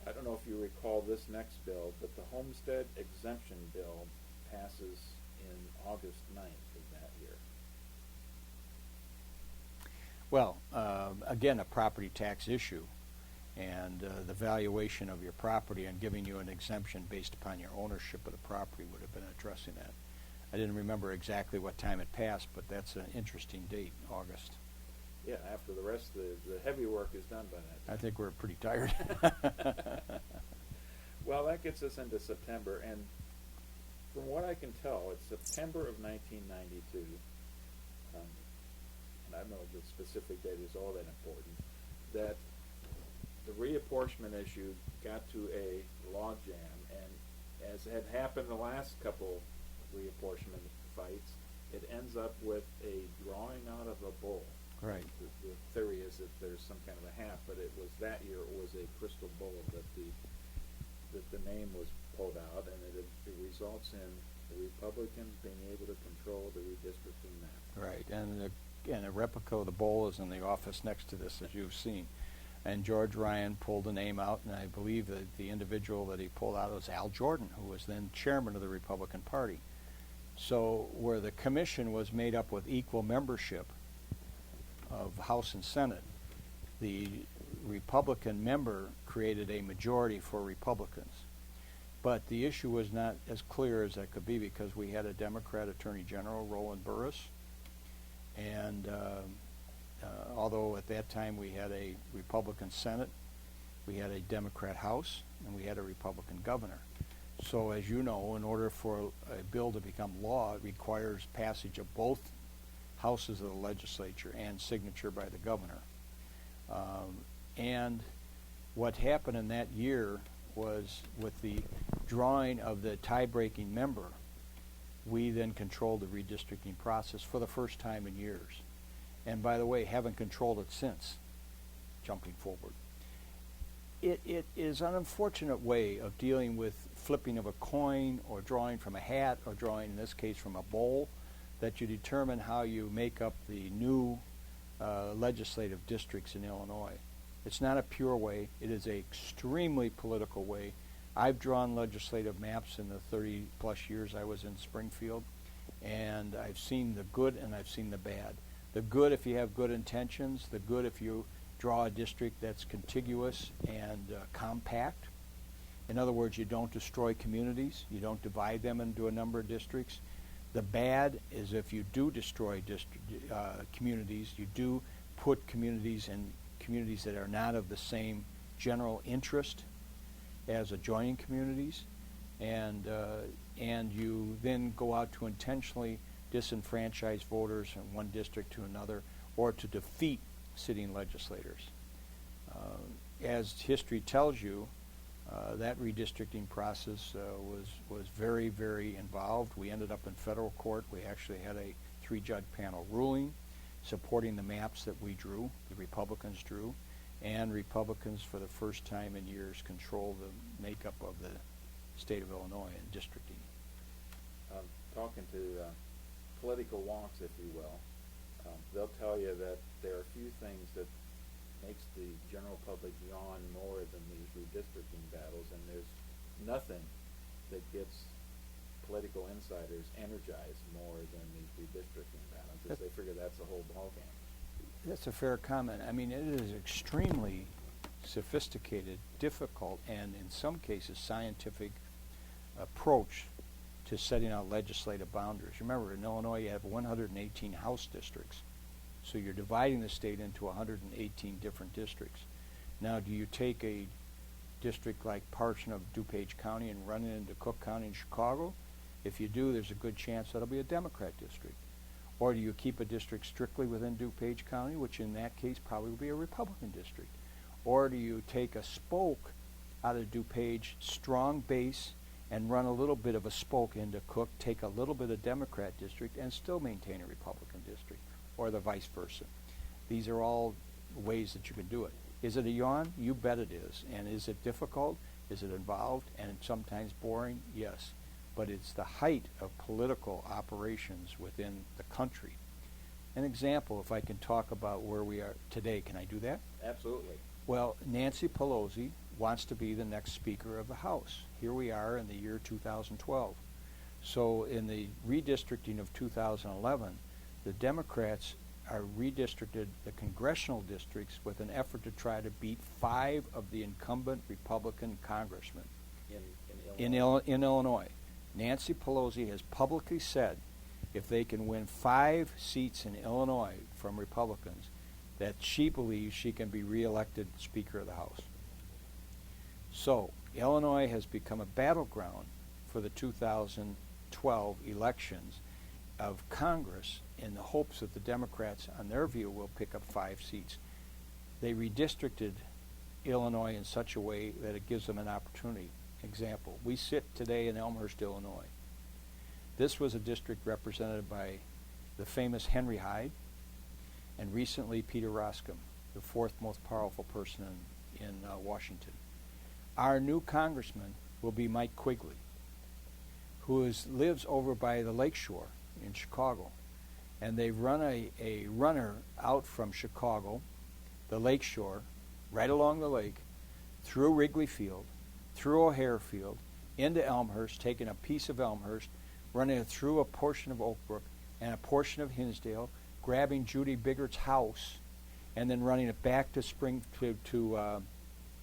I don't know if you recall this next bill, but the Homestead Exemption Bill passes in August 9th of that year. Well, again, a property tax issue, and the valuation of your property and giving you an exemption based upon your ownership of the property would have been addressing that. I didn't remember exactly what time it passed, but that's an interesting date, August. Yeah, after the rest of the heavy work is done by that time. I think we're pretty tired. Well, that gets us into September, and from what I can tell, it's September of 1992. And I don't know if the specific date is all that important, that the reapportionment issue got to a logjam, and as had happened the last couple reapportionment fights, it ends up with a drawing out of a bull. Right. The theory is that there's some kind of a hat, but it was that year it was a crystal bull that the name was pulled out, and it results in the Republicans being able to control the redistricting map. Right, and a replica of the bowl is in the office next to this, as you've seen. And George Ryan pulled a name out, and I believe that the individual that he pulled out was Al Jordan, who was then chairman of the Republican Party. So where the commission was made up with equal membership of House and Senate, the Republican member created a majority for Republicans. But the issue was not as clear as that could be because we had a Democrat Attorney General, Roland Burris, and although at that time we had a Republican Senate, we had a Democrat House, and we had a Republican governor. So as you know, in order for a bill to become law, it requires passage of both houses of the legislature and signature by the governor. And what happened in that year was with the drawing of the tie-breaking member, we then controlled the redistricting process for the first time in years. And by the way, haven't controlled it since, jumping forward. It is an unfortunate way of dealing with flipping of a coin or drawing from a hat or drawing, in this case, from a bowl, that you determine how you make up the new legislative districts in Illinois. It's not a pure way. It is an extremely political way. I've drawn legislative maps in the 30-plus years I was in Springfield, and I've seen the good and I've seen the bad. The good if you have good intentions, the good if you draw a district that's contiguous and compact. In other words, you don't destroy communities, you don't divide them into a number of districts. The bad is if you do destroy communities, you do put communities in communities that are not of the same general interest as adjoining communities, and you then go out to intentionally disenfranchise voters from one district to another, or to defeat sitting legislators. As history tells you, that redistricting process was very, very involved. We ended up in federal court. We actually had a 3-judge panel ruling supporting the maps that we drew, the Republicans drew, and Republicans for the first time in years control the makeup of the state of Illinois in districting. Talking to political wonks, if you will, they'll tell you that there are few things that makes the general public yawn more than these redistricting battles, and there's nothing that gets political insiders energized more than these redistricting battles, because they figure that's the whole ballgame. That's a fair comment. I mean, it is extremely sophisticated, difficult, and in some cases scientific approach to setting out legislative boundaries. Remember, in Illinois you have 118 House districts, so you're dividing the state into 118 different districts. Now, do you take a district like portion of DuPage County and run it into Cook County and Chicago? If you do, there's a good chance that'll be a Democrat district. Or do you keep a district strictly within DuPage County, which in that case probably will be a Republican district? Or do you take a spoke out of DuPage, strong base, and run a little bit of a spoke into Cook, take a little bit of Democrat district, and still maintain a Republican district, or the vice versa? These are all ways that you can do it. Is it a yawn? You bet it is. And is it difficult? Is it involved and sometimes boring? Yes. But it's the height of political operations within the country. An example, if I can talk about where we are today, can I do that? Absolutely. Well, Nancy Pelosi wants to be the next Speaker of the House. Here we are in the year 2012. So in the redistricting of 2011, the Democrats are redistricted the congressional districts with an effort to try to beat 5 of the incumbent Republican congressmen in Illinois. Nancy Pelosi has publicly said if they can win 5 seats in Illinois from Republicans, that she believes she can be reelected Speaker of the House. So Illinois has become a battleground for the 2012 elections of Congress in the hopes that the Democrats, on their view, will pick up 5 seats. They redistricted Illinois in such a way that it gives them an opportunity. Example, we sit today in Elmhurst, Illinois. This was a district represented by the famous Henry Hyde and recently Peter Roskam, the 4th most powerful person in Washington. Our new congressman will be Mike Quigley, who lives over by the Lakeshore in Chicago. And they've run a runner out from Chicago, the Lakeshore, right along the lake, through Wrigley Field, through O'Hare Field, into Elmhurst, taking a piece of Elmhurst, running it through a portion of Oak Brook and a portion of Hinsdale, grabbing Judy Biggert's house, and then running it back to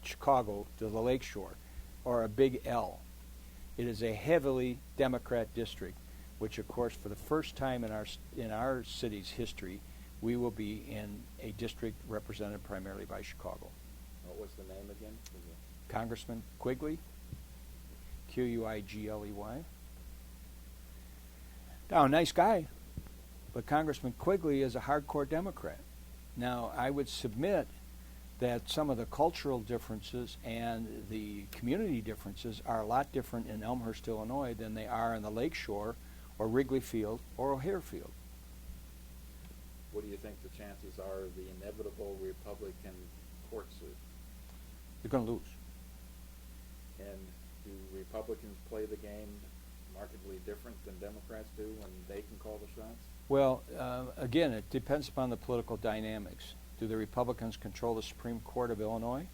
Chicago, to the lakeshore, or a big L. It is a heavily Democrat district, which, of course, for the first time in our city's history, we will be in a district represented primarily by Chicago. What was the name again? Congressman Quigley, Quigley. Now, nice guy, but Congressman Quigley is a hardcore Democrat. Now, I would submit that some of the cultural differences and the community differences are a lot different in Elmhurst, Illinois than they are in the Lakeshore or Wrigley Field or O'Hare Field. What do you think the chances are of the inevitable Republican court suit? They're going to lose. And do Republicans play the game markedly different than Democrats do when they can call the shots? Well, again, it depends upon the political dynamics. Do the Republicans control the Supreme Court of Illinois?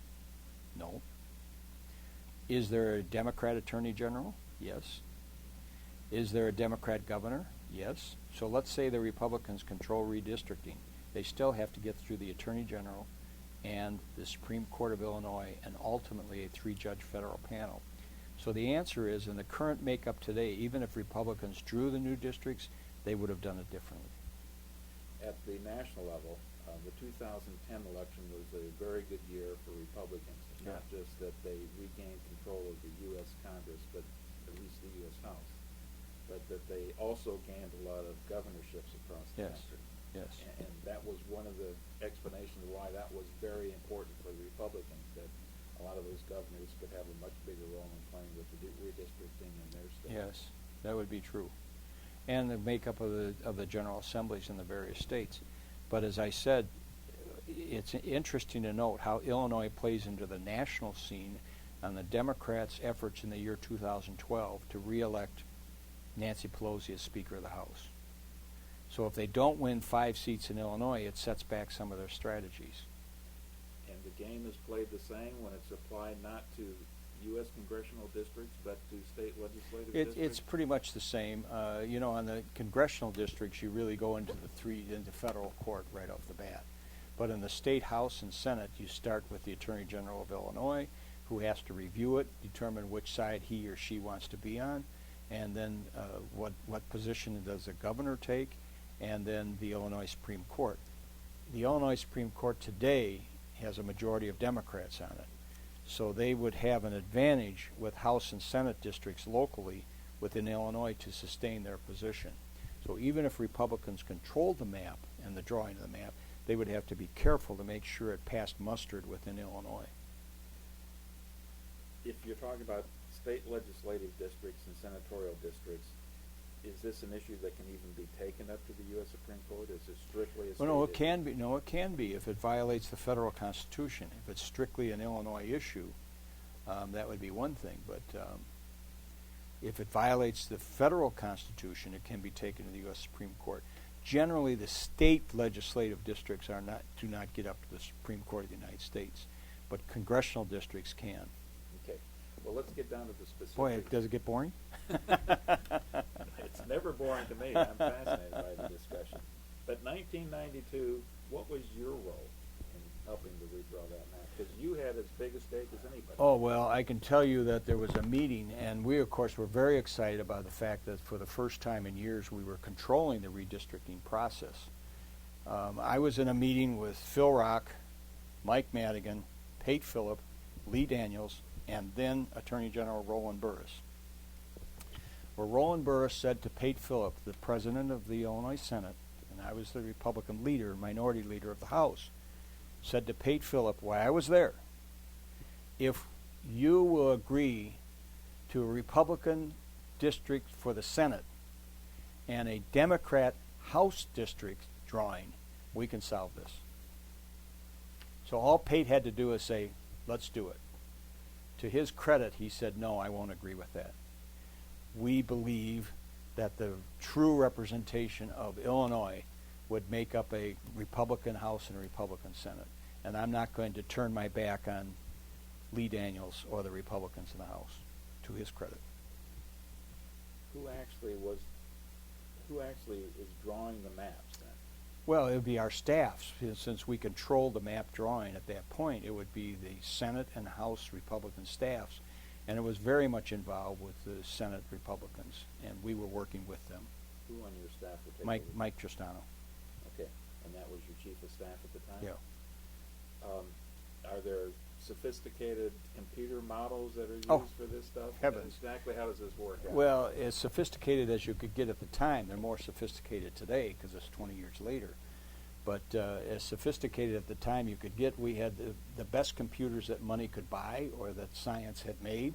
No. Is there a Democrat Attorney General? Yes. Is there a Democrat governor? Yes. So let's say the Republicans control redistricting. They still have to get through the Attorney General and the Supreme Court of Illinois and ultimately a three-judge federal panel. So the answer is, in the current makeup today, even if Republicans drew the new districts, they would have done it differently. At the national level, the 2010 election was a very good year for Republicans. Yeah. Not just that they regained control of the U.S. Congress, but at least the U.S. House, but that they also gained a lot of governorships across the country. Yes. And that was one of the explanations why that was very important for the Republicans, that a lot of those governors could have a much bigger role in playing with the redistricting in their states. Yes, that would be true. And the makeup of the General Assemblies in the various states. But as I said, it's interesting to note how Illinois plays into the national scene on the Democrats' efforts in the year 2012 to re-elect Nancy Pelosi as Speaker of the House. So if they don't win 5 seats in Illinois, it sets back some of their strategies. And the game is played the same when it's applied not to U.S. congressional districts, but to state legislative districts? It's pretty much the same. On the congressional districts, you really go into into federal court right off the bat. But in the state House and Senate, you start with the Attorney General of Illinois, who has to review it, determine which side he or she wants to be on, and then what position does the governor take, and then the Illinois Supreme Court. The Illinois Supreme Court today has a majority of Democrats on it. So they would have an advantage with House and Senate districts locally within Illinois to sustain their position. So even if Republicans controlled the map and the drawing of the map, they would have to be careful to make sure it passed mustard within Illinois. If you're talking about state legislative districts and senatorial districts, is this an issue that can even be taken up to the U.S. Supreme Court? Is it strictly a state Well, no, it issue? can be. No, it can be if it violates the federal Constitution. If it's strictly an Illinois issue, that would be one thing. But if it violates the federal Constitution, it can be taken to the U.S. Supreme Court. Generally, the state legislative districts do not get up to the Supreme Court of the United States, but congressional districts can. Okay. Well, let's get down to the specifics. Boy, does it get boring? It's never boring to me. I'm fascinated by the discussion. But 1992, what was your role in helping to redraw that map? Because you had as big a stake as anybody. Oh, well, I can tell you that there was a meeting, and we, of course, were very excited about the fact that for the first time in years we were controlling the redistricting process. I was in a meeting with Phil Rock, Mike Madigan, Pate Phillip, Lee Daniels, and then Attorney General Roland Burris. Where Roland Burris said to Pate Phillip, the president of the Illinois Senate, and I was the Republican leader, minority leader of the House, said to Pate Phillip, while I was there, if you will agree to a Republican district for the Senate and a Democrat House district drawing, we can solve this. So all Pate had to do is say, let's do it. To his credit, he said, no, I won't agree with that. We believe that the true representation of Illinois would make up a Republican House and a Republican Senate. And I'm not going to turn my back on Lee Daniels or the Republicans in the House, to his credit. Who actually is drawing the maps then? Well, it would be our staffs. Since we control the map drawing at that point, it would be the Senate and House Republican staffs. And it was very much involved with the Senate Republicans, and we were working with them. Who on your staff would take over? Mike Tristano. Okay, and that was your chief of staff at the time? Yeah. Are there sophisticated computer models that are used for this stuff? Heavens. Exactly how does this work out? Well, as sophisticated as you could get at the time. They're more sophisticated today because it's 20 years later. But as sophisticated at the time you could get, we had the best computers that money could buy or that science had made,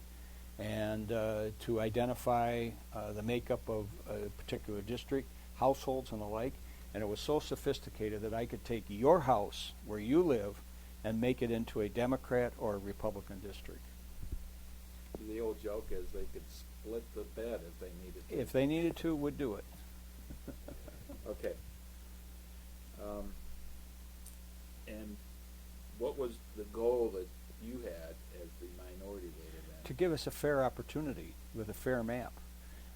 and to identify the makeup of a particular district, households and the like. And it was so sophisticated that I could take your house where you live and make it into a Democrat or a Republican district. The old joke is they could split the bed if they needed to. If they needed to, would do it. Okay. And what was the goal that you had as the minority leader then? To give us a fair opportunity with a fair map.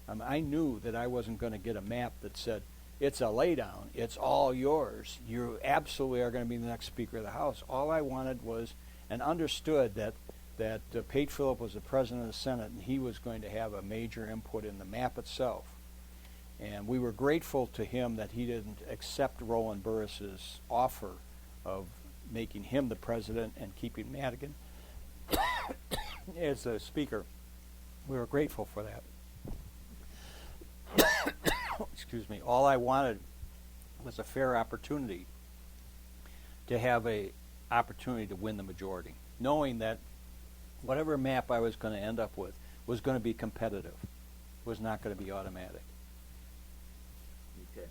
I knew that I wasn't going to get a map that said, it's a laydown, it's all yours, you absolutely are going to be the next Speaker of the House. All I wanted was, and understood that Pate Phillip was the President of the Senate, and he was going to have a major input in the map itself. And we were grateful to him that he didn't accept Roland Burris's offer of making him the president and keeping Madigan as the Speaker. We were grateful for that. Excuse me. All I wanted was a fair opportunity to have a opportunity to win the majority, knowing that whatever map I was going to end up with was going to be competitive, was not going to be automatic. Okay.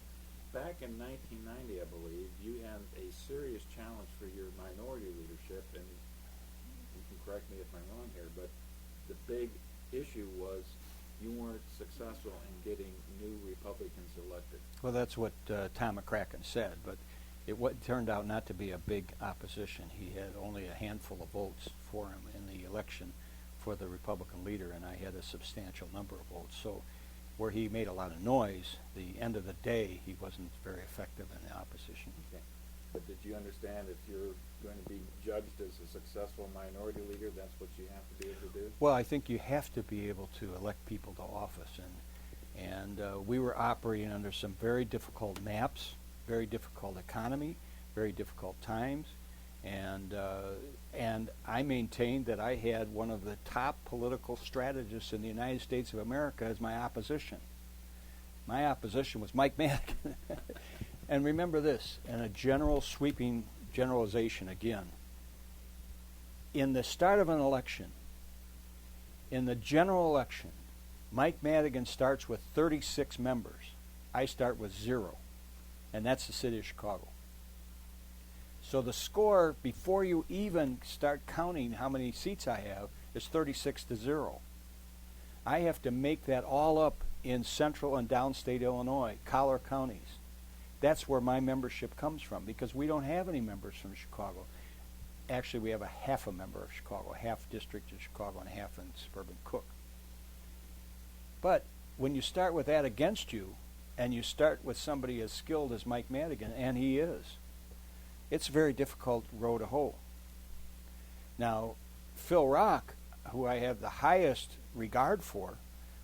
Back in 1990, I believe, you had a serious challenge for your minority leadership, and you can correct me if I'm wrong here, but the big issue was you weren't successful in getting new Republicans elected. Well, that's what Tom McCracken said, but it turned out not to be a big opposition. He had only a handful of votes for him in the election for the Republican leader, and I had a substantial number of votes. So where he made a lot of noise, the end of the day, he wasn't very effective in the opposition. Okay. But did you understand if you're going to be judged as a successful minority leader, that's what you have to be able to do? Well, I think you have to be able to elect people to office, and we were operating under some very difficult maps, very difficult economy, very difficult times, and I maintained that I had one of the top political strategists in the United States of America as my opposition. My opposition was Mike Madigan. And remember this, and a general sweeping generalization again. In the start of an election, in the general election, Mike Madigan starts with 36 members. I start with 0. And that's the city of Chicago. So the score, before you even start counting how many seats I have, is 36-0. I have to make that all up in central and downstate Illinois, collar counties. That's where my membership comes from, because we don't have any members from Chicago. Actually, we have a half a member of Chicago, half district in Chicago and half in suburban Cook. But when you start with that against you, and you start with somebody as skilled as Mike Madigan, and he is, it's a very difficult row to hoe. Now, Phil Rock, who I have the highest regard for,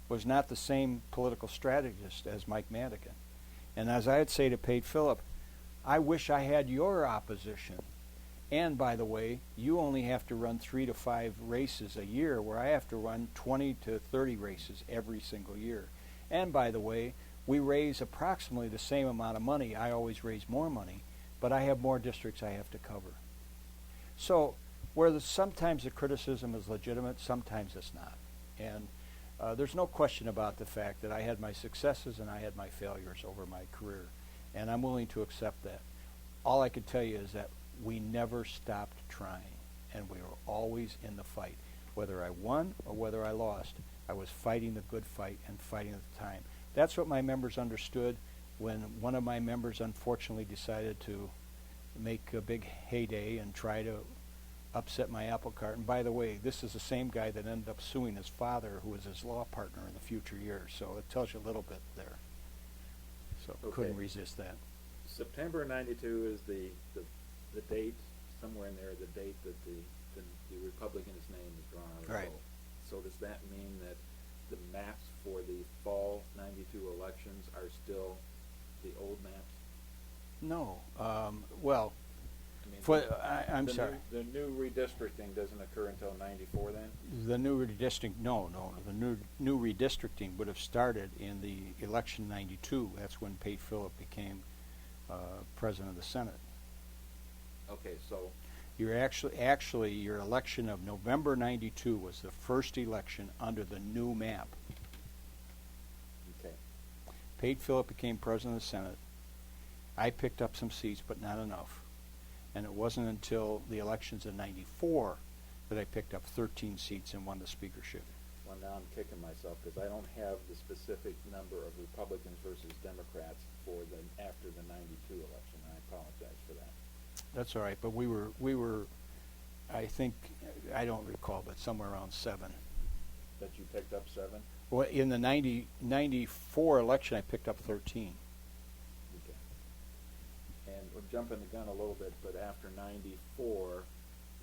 was not the same political strategist as Mike Madigan. And as I'd say to Pate Phillip, I wish I had your opposition. And by the way, you only have to run 3 to 5 races a year, where I have to run 20 to 30 races every single year. And by the way, we raise approximately the same amount of money. I always raise more money, but I have more districts I have to cover. So where sometimes the criticism is legitimate, sometimes it's not. And there's no question about the fact that I had my successes and I had my failures over my career, and I'm willing to accept that. All I can tell you is that we never stopped trying, and we were always in the fight. Whether I won or whether I lost, I was fighting the good fight and fighting at the time. That's what my members understood when one of my members unfortunately decided to make a big heyday and try to upset my apple cart. And by the way, this is the same guy that ended up suing his father, who was his law partner in the future years. So it tells you a little bit there. So couldn't Okay. resist that. September '92 is the date, somewhere in there, the date that the Republican's name is drawn on the Right. vote. So does that mean that the maps for the fall '92 elections are still the old maps? No. Well, I mean, I'm the sorry. The new redistricting doesn't occur until '94 then? The new redistricting, no. The new redistricting would have started in the election '92. That's when Pate Phillip became president of the Senate. Okay, so You're actually your election of November '92 was the first election under the new map. okay. Pate Phillip became president of the Senate. I picked up some seats, but not enough. And it wasn't until the elections in '94 that I picked up 13 seats and won the speakership. Well, now I'm kicking myself because I don't have the specific number of Republicans versus Democrats for after the '92 election. I apologize for that. That's all right, but we were, I think, I don't recall, but somewhere around 7. That you picked up 7? Well, in the '94 election, I picked up 13. Okay. And we're jumping the gun a little bit, but after '94,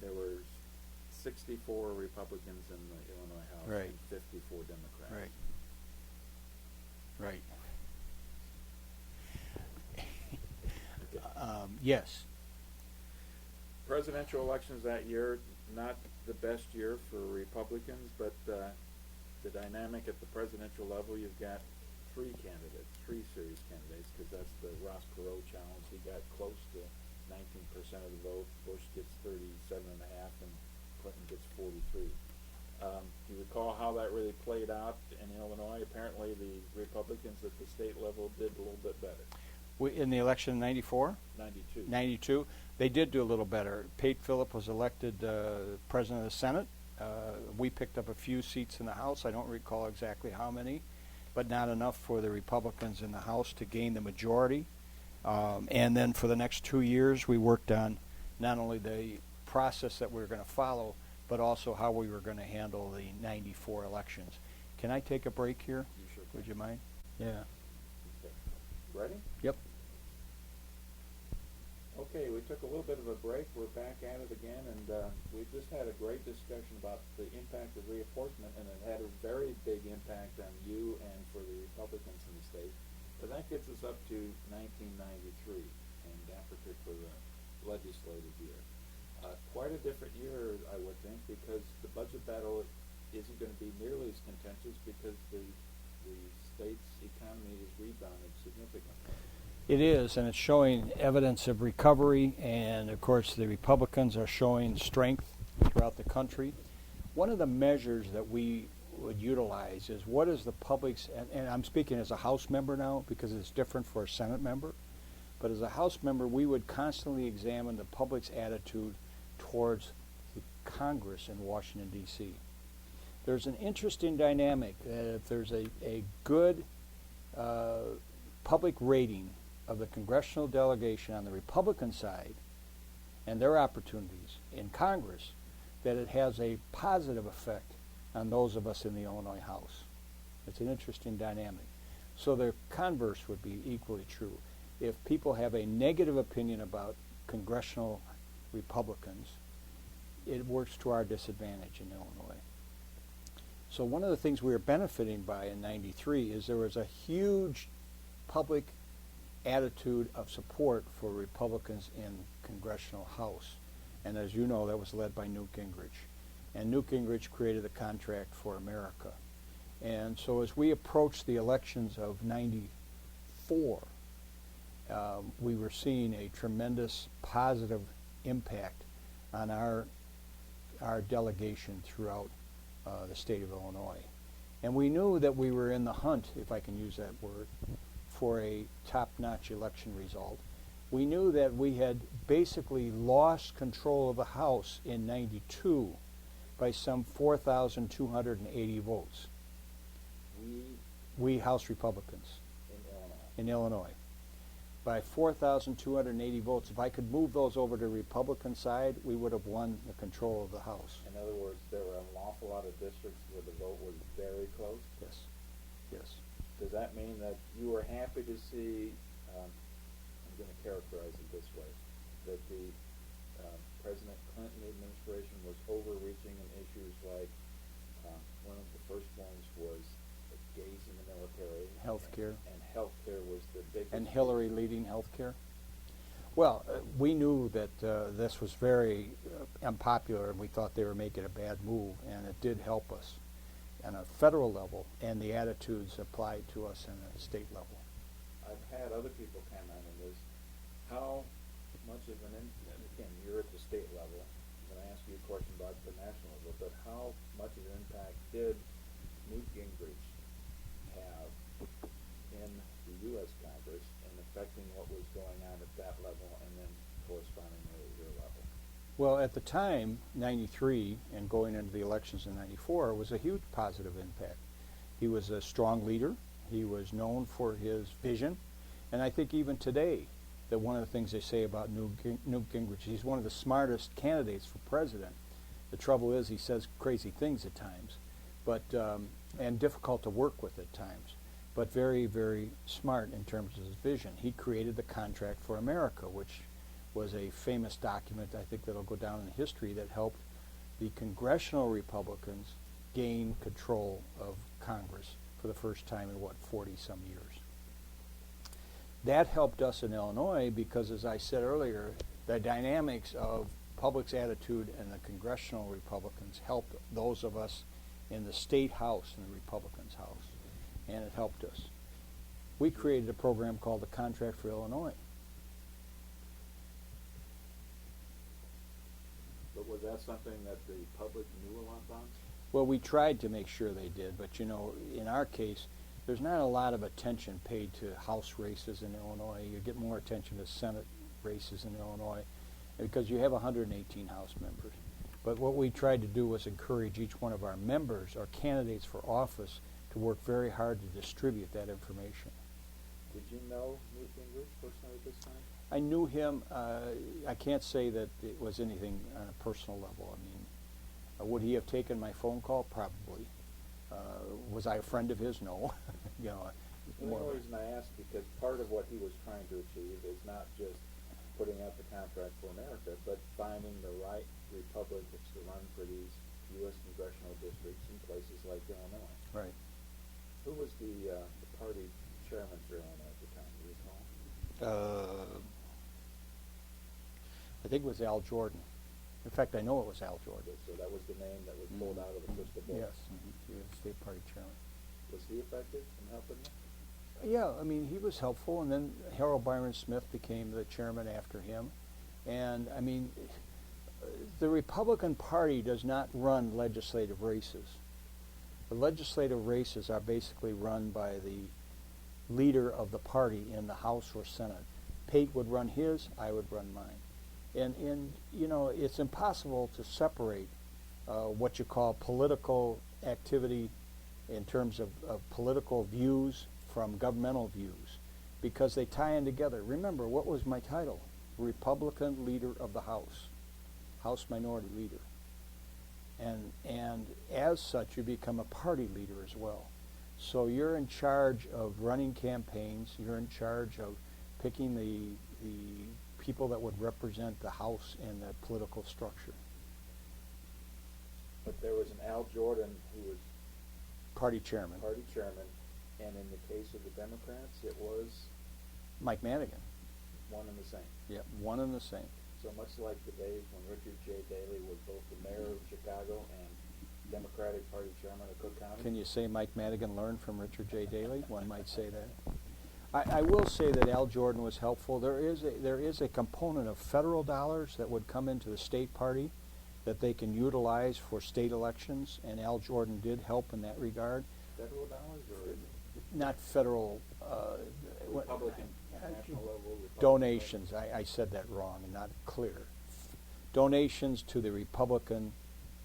there were 64 Republicans in the Illinois House Right. and 54 Democrats. Right. Okay. Yes. Presidential elections that year, not the best year for Republicans, but the dynamic at the presidential level, you've got 3 serious candidates, because that's the Ross Perot challenge. He got close to 19% of the vote. Bush gets 37.5%, and Clinton gets 43%. Do you recall how that really played out in Illinois? Apparently, the Republicans at the state level did a little bit better. In the election in '94? 92. 92, they did do a little better. Pate Phillip was elected president of the Senate. We picked up a few seats in the House. I don't recall exactly how many, but not enough for the Republicans in the House to gain the majority. And then for the next 2 years, we worked on not only the process that we were going to follow, but also how we were going to handle the '94 elections. Can I take a break here? You sure can. Would you mind? Yeah. Okay. Ready? Yep. Okay, we took a little bit of a break. We're back at it again, and we just had a great discussion about the impact of reapportionment, and it had a very big impact on you and for the Republicans in the state. But that gets us up to 1993, and that particular legislative year. Quite a different year, I would think, because the budget battle isn't going to be nearly as contentious because the state's economy has rebounded significantly. It is, and it's showing evidence of recovery, and of course the Republicans are showing strength throughout the country. One of the measures that we would utilize is what is the public's, and I'm speaking as a House member now because it's different for a Senate member, but as a House member we would constantly examine the public's attitude towards the Congress in Washington, D.C. There's an interesting dynamic that if there's a good public rating of the congressional delegation on the Republican side and their opportunities in Congress, that it has a positive effect on those of us in the Illinois House. It's an interesting dynamic. So the converse would be equally true. If people have a negative opinion about congressional Republicans, it works to our disadvantage in Illinois. So one of the things we were benefiting by in '93 is there was a huge public attitude of support for Republicans in Congressional House. And as you know, that was led by Newt Gingrich. And Newt Gingrich created the Contract for America. And so as we approached the elections of '94, we were seeing a tremendous positive impact on our delegation throughout the state of Illinois. And we knew that we were in the hunt, if I can use that word, for a top-notch election result. We knew that we had basically lost control of the House in '92 by some 4,280 votes. We House Republicans In Illinois. in Illinois. by 4,280 votes. If I could move those over to the Republican side, we would have won the control of the House. In other words, there were an awful lot of districts where the vote was very close. Yes. Yes. Does that mean that you were happy to see, I'm going to characterize it this way, that the President Clinton administration was overreaching in issues like one of the first ones was gays in the military. Healthcare. And healthcare was the biggest. And Hillary leading healthcare? Well, we knew that this was very unpopular, and we thought they were making a bad move, and it did help us on a federal level, and the attitudes applied to us on a state level. I've had other people comment on this. How much of an impact, again, you're at the state level, I'm going to ask you a question about the national level, but how much of an impact did Newt Gingrich have in the U.S. Congress in affecting what was going on at that level and then correspondingly at your level? Well, at the time, 93, and going into the elections in 94, was a huge positive impact. He was a strong leader. He was known for his vision. And I think even today, that one of the things they say about Newt Gingrich, he's one of the smartest candidates for president. The trouble is he says crazy things at times, but and difficult to work with at times, but very, very smart in terms of his vision. He created the Contract for America, which was a famous document, I think, that'll go down in history, that helped the congressional Republicans gain control of Congress for the first time in, 40-some years. That helped us in Illinois because, as I said earlier, the dynamics of public's attitude and the congressional Republicans helped those of us in the state House and the Republicans' House, and it helped us. We created a program called the Contract for Illinois. But was that something that the public knew a lot about? Well, we tried to make sure they did, but you know, in our case, there's not a lot of attention paid to House races in Illinois. You get more attention to Senate races in Illinois because you have 118 House members. But what we tried to do was encourage each one of our members, our candidates for office, to work very hard to distribute that information. Did you know Newt Gingrich personally at this time? I knew him. I can't say that it was anything on a personal level. I mean, would he have taken my phone call? Probably. Was I a friend of his? No. You know, the only reason I ask, because part of what he was trying to achieve is not just putting out the Contract for America, but finding the right Republicans to run for these U.S. congressional districts in places like Illinois. Right. Who was the party chairman for Illinois at the time? Do you recall? I think it was Al Jordan. In fact, I know it was Al Jordan. So that was the name that was pulled out of the crystal ball. Yes, he was state party chairman. Was he effective in helping them? Yeah, I mean, he was helpful, and then Harold Byron Smith became the chairman after him. And, I mean, the Republican Party does not run legislative races. The legislative races are basically run by the leader of the party in the House or Senate. Pate would run his, I would run mine. And you know, it's impossible to separate what you call political activity in terms of political views from governmental views, because they tie in together. Remember, what was my title? Republican Leader of the House, House Minority Leader. And as such, you become a party leader as well. So you're in charge of running campaigns, you're in charge of picking the people that would represent the House and the political structure. But there was an Al Jordan who was Party chairman. Party chairman, and in the case of the Democrats, it was Mike Madigan. one and the same. Yeah, one and the same. So much like the days when Richard J. Daley was both the mayor of Chicago and Democratic Party chairman of Cook County. Can you say Mike Madigan learned from Richard J. Daley? One might say that. I will say that Al Jordan was helpful. There is a component of federal dollars that would come into the state party that they can utilize for state elections, and Al Jordan did help in that regard. Federal dollars or Not federal. Republican, national level? Republican Donations. I said that wrong and not clear. Donations to the Republican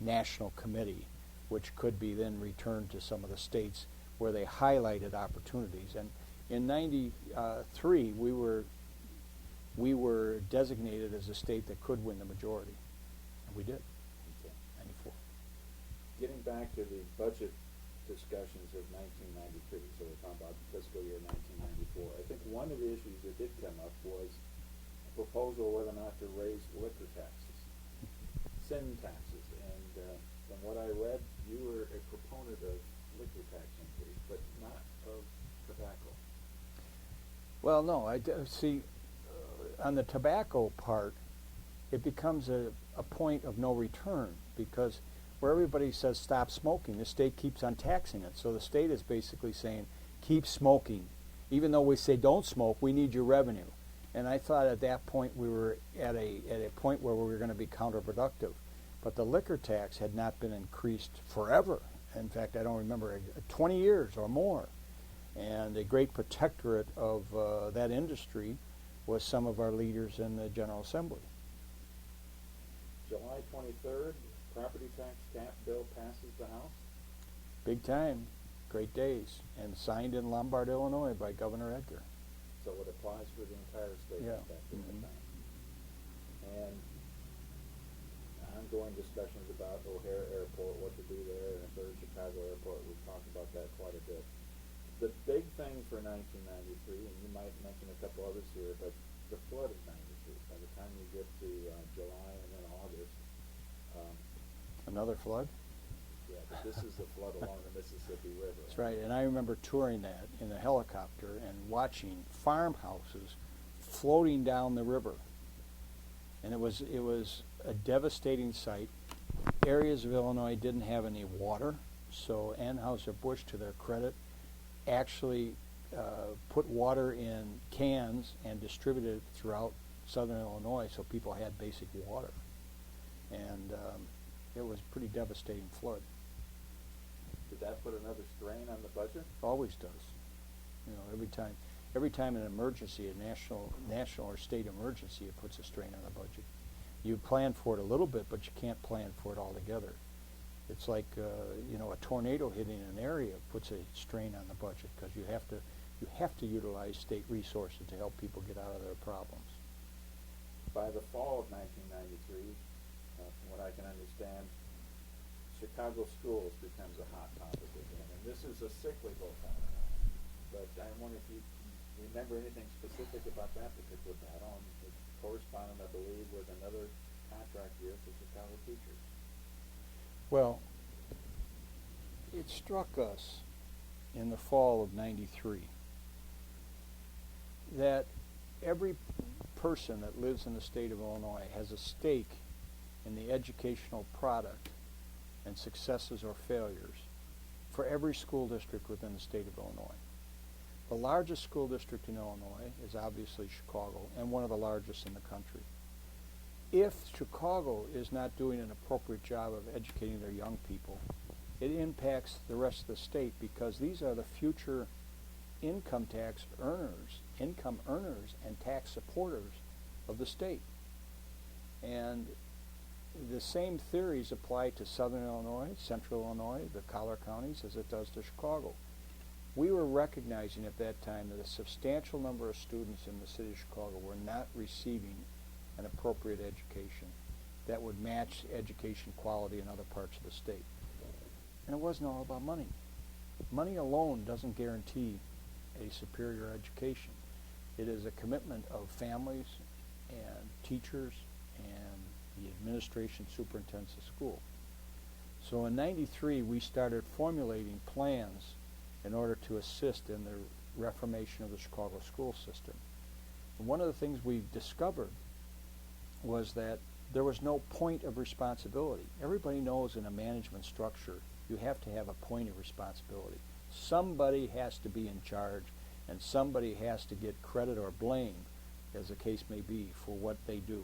National Committee, which could be then returned to some of the states where they highlighted opportunities. And in 93, we were we were designated as a state that could win the majority. And we did, Okay. 94. Getting back to the budget discussions of 1993, so we're talking about fiscal year 1994. I think one of the issues that did come up was a proposal whether or not to raise liquor taxes, sin taxes. And from what I read, you were a proponent of liquor tax increase, but not of tobacco. Well, no, see, on the tobacco part, it becomes a point of no return, because where everybody says stop smoking, the state keeps on taxing it. So the state is basically saying, keep smoking. Even though we say don't smoke, we need your revenue. And I thought at that point we were at a point where we were going to be counterproductive. But the liquor tax had not been increased forever. In fact, I don't remember, 20 years or more. And a great protectorate of that industry was some of our leaders in the General Assembly. July 23rd, property tax cap bill passes the House. Big time, great days, and signed in Lombard, Illinois by Governor Edgar. So it applies for the entire state Yeah. at that point in time. And ongoing discussions about O'Hare Airport, what to do there, and a third Chicago Airport. We've talked about that quite a bit. The big thing for 1993, and you might mention a couple others here, but the flood of 93. By the time you get to July and then August, Another flood? yeah, but this is the flood along the Mississippi River. That's right, and I remember touring that in a helicopter and watching farmhouses floating down the river. And it was a devastating sight. Areas of Illinois didn't have any water, so Anheuser-Busch, to their credit, actually put water in cans and distributed it throughout southern Illinois so people had basic water. And it was a pretty devastating flood. Did that put another strain on the budget? Always does. You know, every time an emergency, a national or state emergency, it puts a strain on the budget. You plan for it a little bit, but you can't plan for it altogether. It's like a tornado hitting an area puts a strain on the budget, because you have to utilize state resources to help people get out of their problems. By the fall of 1993, from what I can understand, Chicago schools becomes a hot topic again, and this is a cyclical phenomenon. But I wonder if you remember anything specific about that particular battle, and it corresponded, I believe, with another contract year for Chicago teachers. Well, it struck us in the fall of '93 that every person that lives in the state of Illinois has a stake in the educational product and successes or failures for every school district within the state of Illinois. The largest school district in Illinois is obviously Chicago, and one of the largest in the country. If Chicago is not doing an appropriate job of educating their young people, it impacts the rest of the state, because these are the future income earners and tax supporters of the state. And the same theories apply to Southern Illinois, Central Illinois, the collar counties, as it does to Chicago. We were recognizing at that time that a substantial number of students in the city of Chicago were not receiving an appropriate education that would match education quality in other parts of the state. And it wasn't all about money. Money alone doesn't guarantee a superior education. It is a commitment of families and teachers and the administration superintendents of school. So in '93, we started formulating plans in order to assist in the reformation of the Chicago school system. And one of the things we discovered was that there was no point of responsibility. Everybody knows in a management structure you have to have a point of responsibility. Somebody has to be in charge, and somebody has to get credit or blame, as the case may be, for what they do.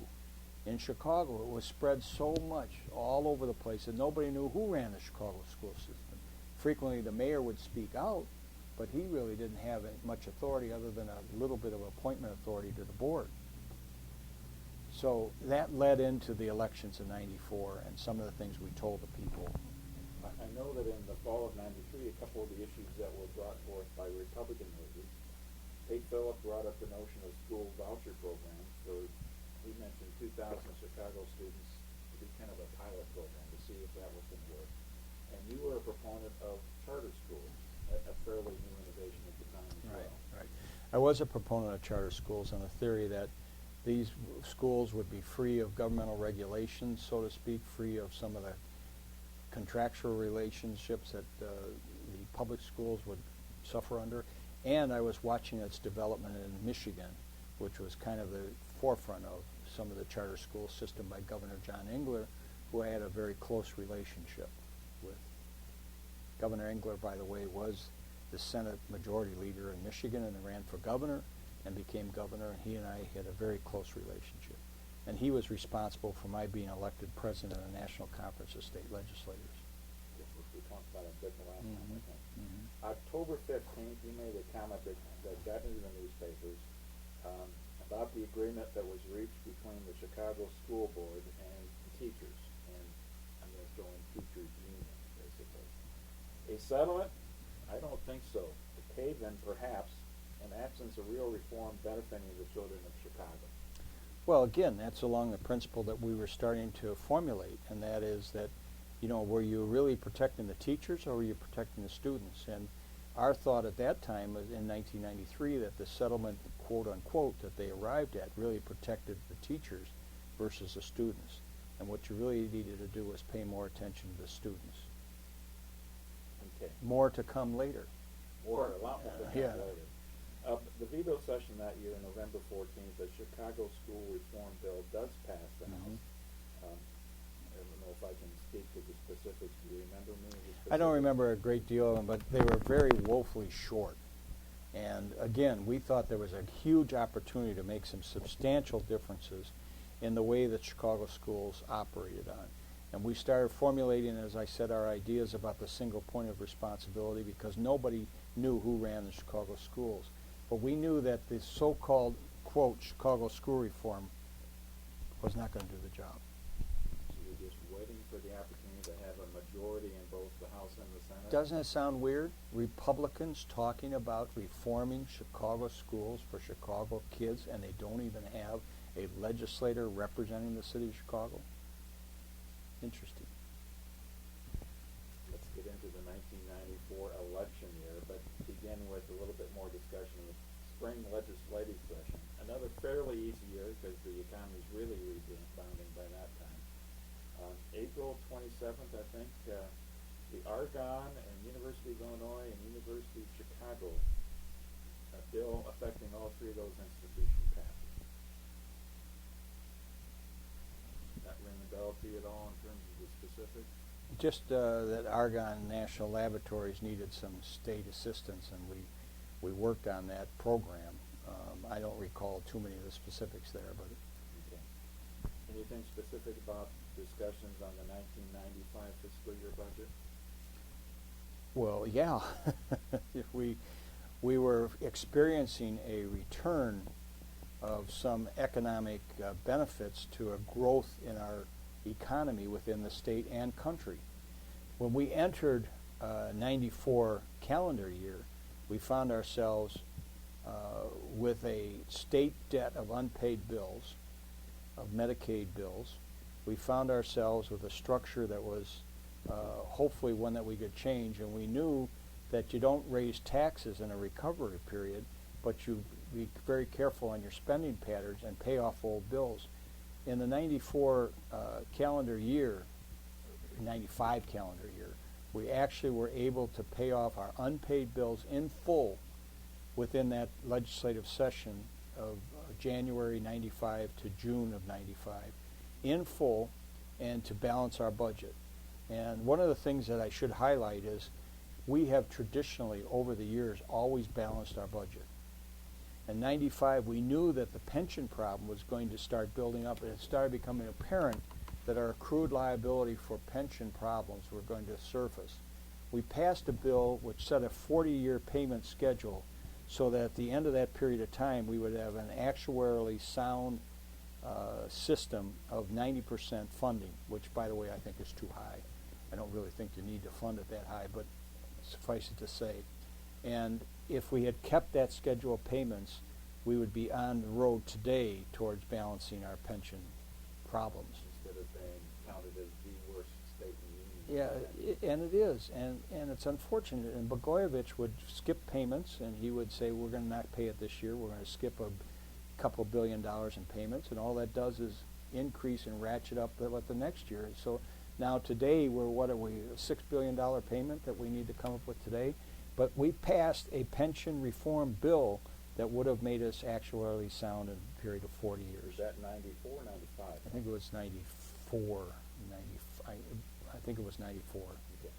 In Chicago, it was spread so much all over the place that nobody knew who ran the Chicago school system. Frequently, the mayor would speak out, but he really didn't have much authority other than a little bit of appointment authority to the board. So that led into the elections in '94 and some of the things we told the people. I know that in the fall of '93, a couple of the issues that were brought forth by Republican leaders Kate Phillip brought up the notion of school voucher program for, he mentioned 2,000 Chicago students to be kind of a pilot program to see if that was going to work. And you were a proponent of charter schools, a fairly new innovation at the time as well. Right. I was a proponent of charter schools on the theory that these schools would be free of governmental regulations, so to speak, free of some of the contractual relationships that the public schools would suffer under. And I was watching its development in Michigan, which was kind of the forefront of some of the charter school system by Governor John Engler, who I had a very close relationship with. Governor Engler, by the way, was the Senate Majority Leader in Michigan and ran for governor and became governor, and he and I had a very close relationship. And he was responsible for my being elected president of the National Conference of State Legislators. We talked about it a bit the last time, I think. Mm-hmm. October 15th, you made a comment that got into the newspapers about the agreement that was reached between the Chicago School Board and the teachers, and I'm going to throw in teachers' union, basically. A settlement? I don't think so. A cave-in, perhaps, in absence of real reform benefiting the children of Chicago. Well, again, that's along the principle that we were starting to formulate, and that is that, were you really protecting the teachers or were you protecting the students? And our thought at that time was in 1993 that the settlement, quote unquote, that they arrived at really protected the teachers versus the students. And what you really needed to do was pay more attention to the students. Okay. More to come later. Or a lot more to come yeah. later. The veto session that year, November 14th, the Chicago School Reform Bill does pass the House. I don't know if I can speak to the specifics. Do you remember me? I don't remember a great deal of them, but they were very woefully short. And again, we thought there was a huge opportunity to make some substantial differences in the way that Chicago schools operated on. And we started formulating, as I said, our ideas about the single point of responsibility because nobody knew who ran the Chicago schools. But we knew that the so-called, quote, Chicago school reform was not going to do the job. So you're just waiting for the opportunity to have a majority in both the House and the Senate? Doesn't it sound weird? Republicans talking about reforming Chicago schools for Chicago kids, and they don't even have a legislator representing the city of Chicago? Interesting. Let's get into the 1994 election year, but begin with a little bit more discussion of the spring legislative session. Another fairly easy year because the economy is really rebounding by that time. April 27th, I think, the Argonne and University of Illinois and University of Chicago bill affecting all three of those institutions passes. That ring a bell to you at all in terms of the specifics? Just that Argonne National Laboratories needed some state assistance, and we worked on that program. I don't recall too many of the specifics there, but okay. Anything specific about discussions on the 1995 fiscal year budget? well, yeah, we were experiencing a return of some economic benefits to a growth in our economy within the state and country. When we entered 94 calendar year, we found ourselves with a state debt of unpaid bills, of Medicaid bills. We found ourselves with a structure that was hopefully one that we could change, and we knew that you don't raise taxes in a recovery period, but you be very careful on your spending patterns and pay off old bills. In the 94 calendar year, 95 calendar year, we actually were able to pay off our unpaid bills in full within that legislative session of January 95 to June of 95, in full, and to balance our budget. And one of the things that I should highlight is we have traditionally, over the years, always balanced our budget. In 95, we knew that the pension problem was going to start building up, and it started becoming apparent that our accrued liability for pension problems were going to surface. We passed a bill which set a 40-year payment schedule so that at the end of that period of time, we would have an actuarially sound system of 90% funding, which, by the way, I think is too high. I don't really think you need to fund it that high, but suffice it to say. And if we had kept that schedule of payments, we would be on the road today towards balancing our pension problems. Instead of being counted as the worst state in the union. Yeah, and it is, and it's unfortunate. And Blagojevich would skip payments, and he would say, we're going to not pay it this year. We're going to skip a couple $1 billion in payments, and all that does is increase and ratchet up the next year. So now today, what are we, a $6 billion payment that we need to come up with today? But we passed a pension reform bill that would have made us actuarially sound in a period of 40 years. Was that 94, 95? I think it was 94, I think it was 94. Okay.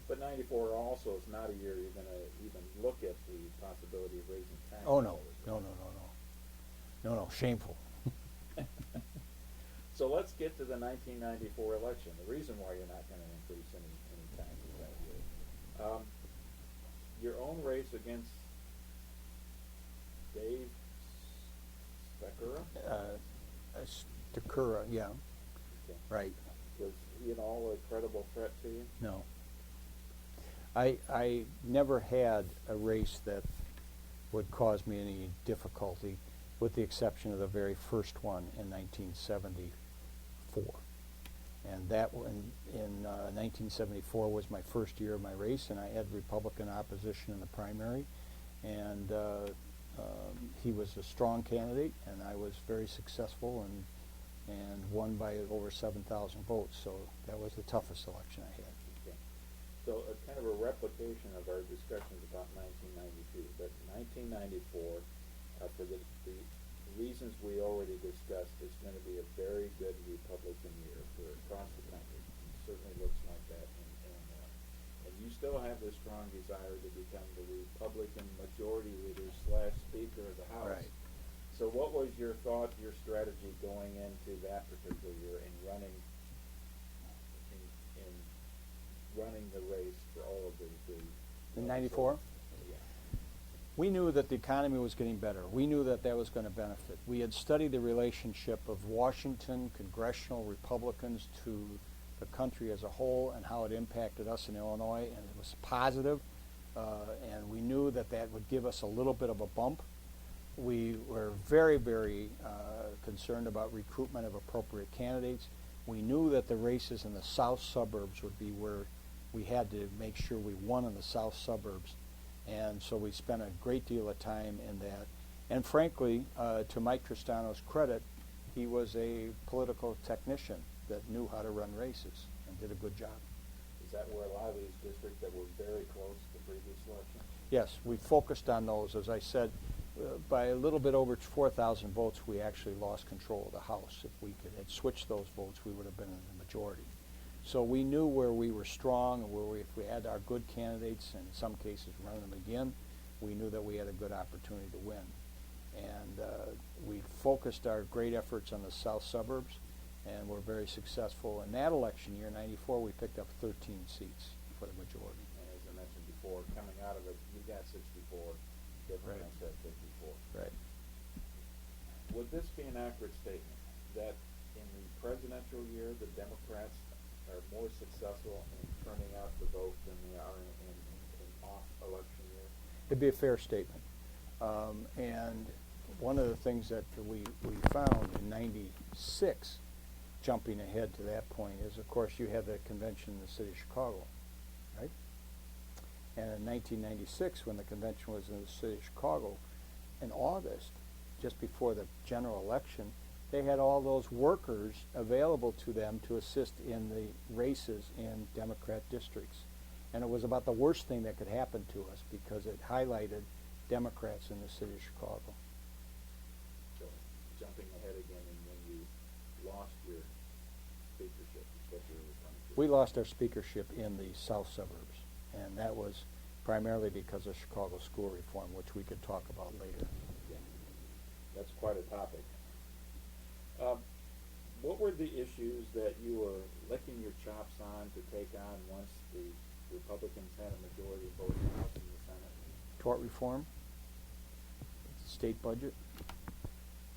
But 94 also is not a year you're going to even look at the possibility of raising taxes. Oh, no, shameful. So let's get to the 1994 election. The reason why you're not going to increase any taxes that year. Your own race against Dave Stakura, yeah, okay. right. Was he at all a credible threat to you? No. I never had a race that would cause me any difficulty, with the exception of the very first one in 1974. And that one in 1974 was my first year of my race, and I had Republican opposition in the primary, and he was a strong candidate, and I was very successful and won by over 7,000 votes. So that was the toughest election I had. Okay. So kind of a replication of our discussions about 1992, but 1994, for the reasons we already discussed, is going to be a very good Republican year for across the country. It certainly looks like that, and you still have the strong desire to become the Republican majority leader / Speaker of the House. Right. So what was your thought, your strategy going into that particular year in running the race for all of the In 94? Yeah. We knew that the economy was getting better. We knew that that was going to benefit. We had studied the relationship of Washington congressional Republicans to the country as a whole and how it impacted us in Illinois, and it was positive, and we knew that that would give us a little bit of a bump. We were very, very concerned about recruitment of appropriate candidates. We knew that the races in the south suburbs would be where we had to make sure we won in the south suburbs. And so we spent a great deal of time in that. And frankly, to Mike Tristano's credit, he was a political technician that knew how to run races and did a good job. Is that where a lot of these districts that were very close to the previous election? Yes, we focused on those. As I said, by a little bit over 4,000 votes, we actually lost control of the House. If we had switched those votes, we would have been in the majority. So we knew where we were strong, and if we had our good candidates, and in some cases run them again, we knew that we had a good opportunity to win. And we focused our great efforts on the south suburbs, and were very successful. In that election year, 94, we picked up 13 seats for the majority. And as I mentioned before, coming out of it, you got 64. Different Right. said 54. Right. Would this be an accurate statement that in the presidential year, the Democrats are more successful in turning out the vote than they are in off-election years? It'd be a fair statement. And one of the things that we found in 96, jumping ahead to that point, is, of course, you had the convention in the city of Chicago, right? And in 1996, when the convention was in the city of Chicago, in August, just before the general election, they had all those workers available to them to assist in the races in Democrat districts. And it was about the worst thing that could happen to us because it highlighted Democrats in the city of Chicago. So, jumping ahead again, and when you lost your speakership, is what you're referring to? We lost our speakership in the south suburbs, and that was primarily because of Chicago school reform, which we could talk about later. Yeah. That's quite a topic. What were the issues that you were licking your chops on to take on once the Republicans had a majority of both the House and the Senate? Tort reform, state budget,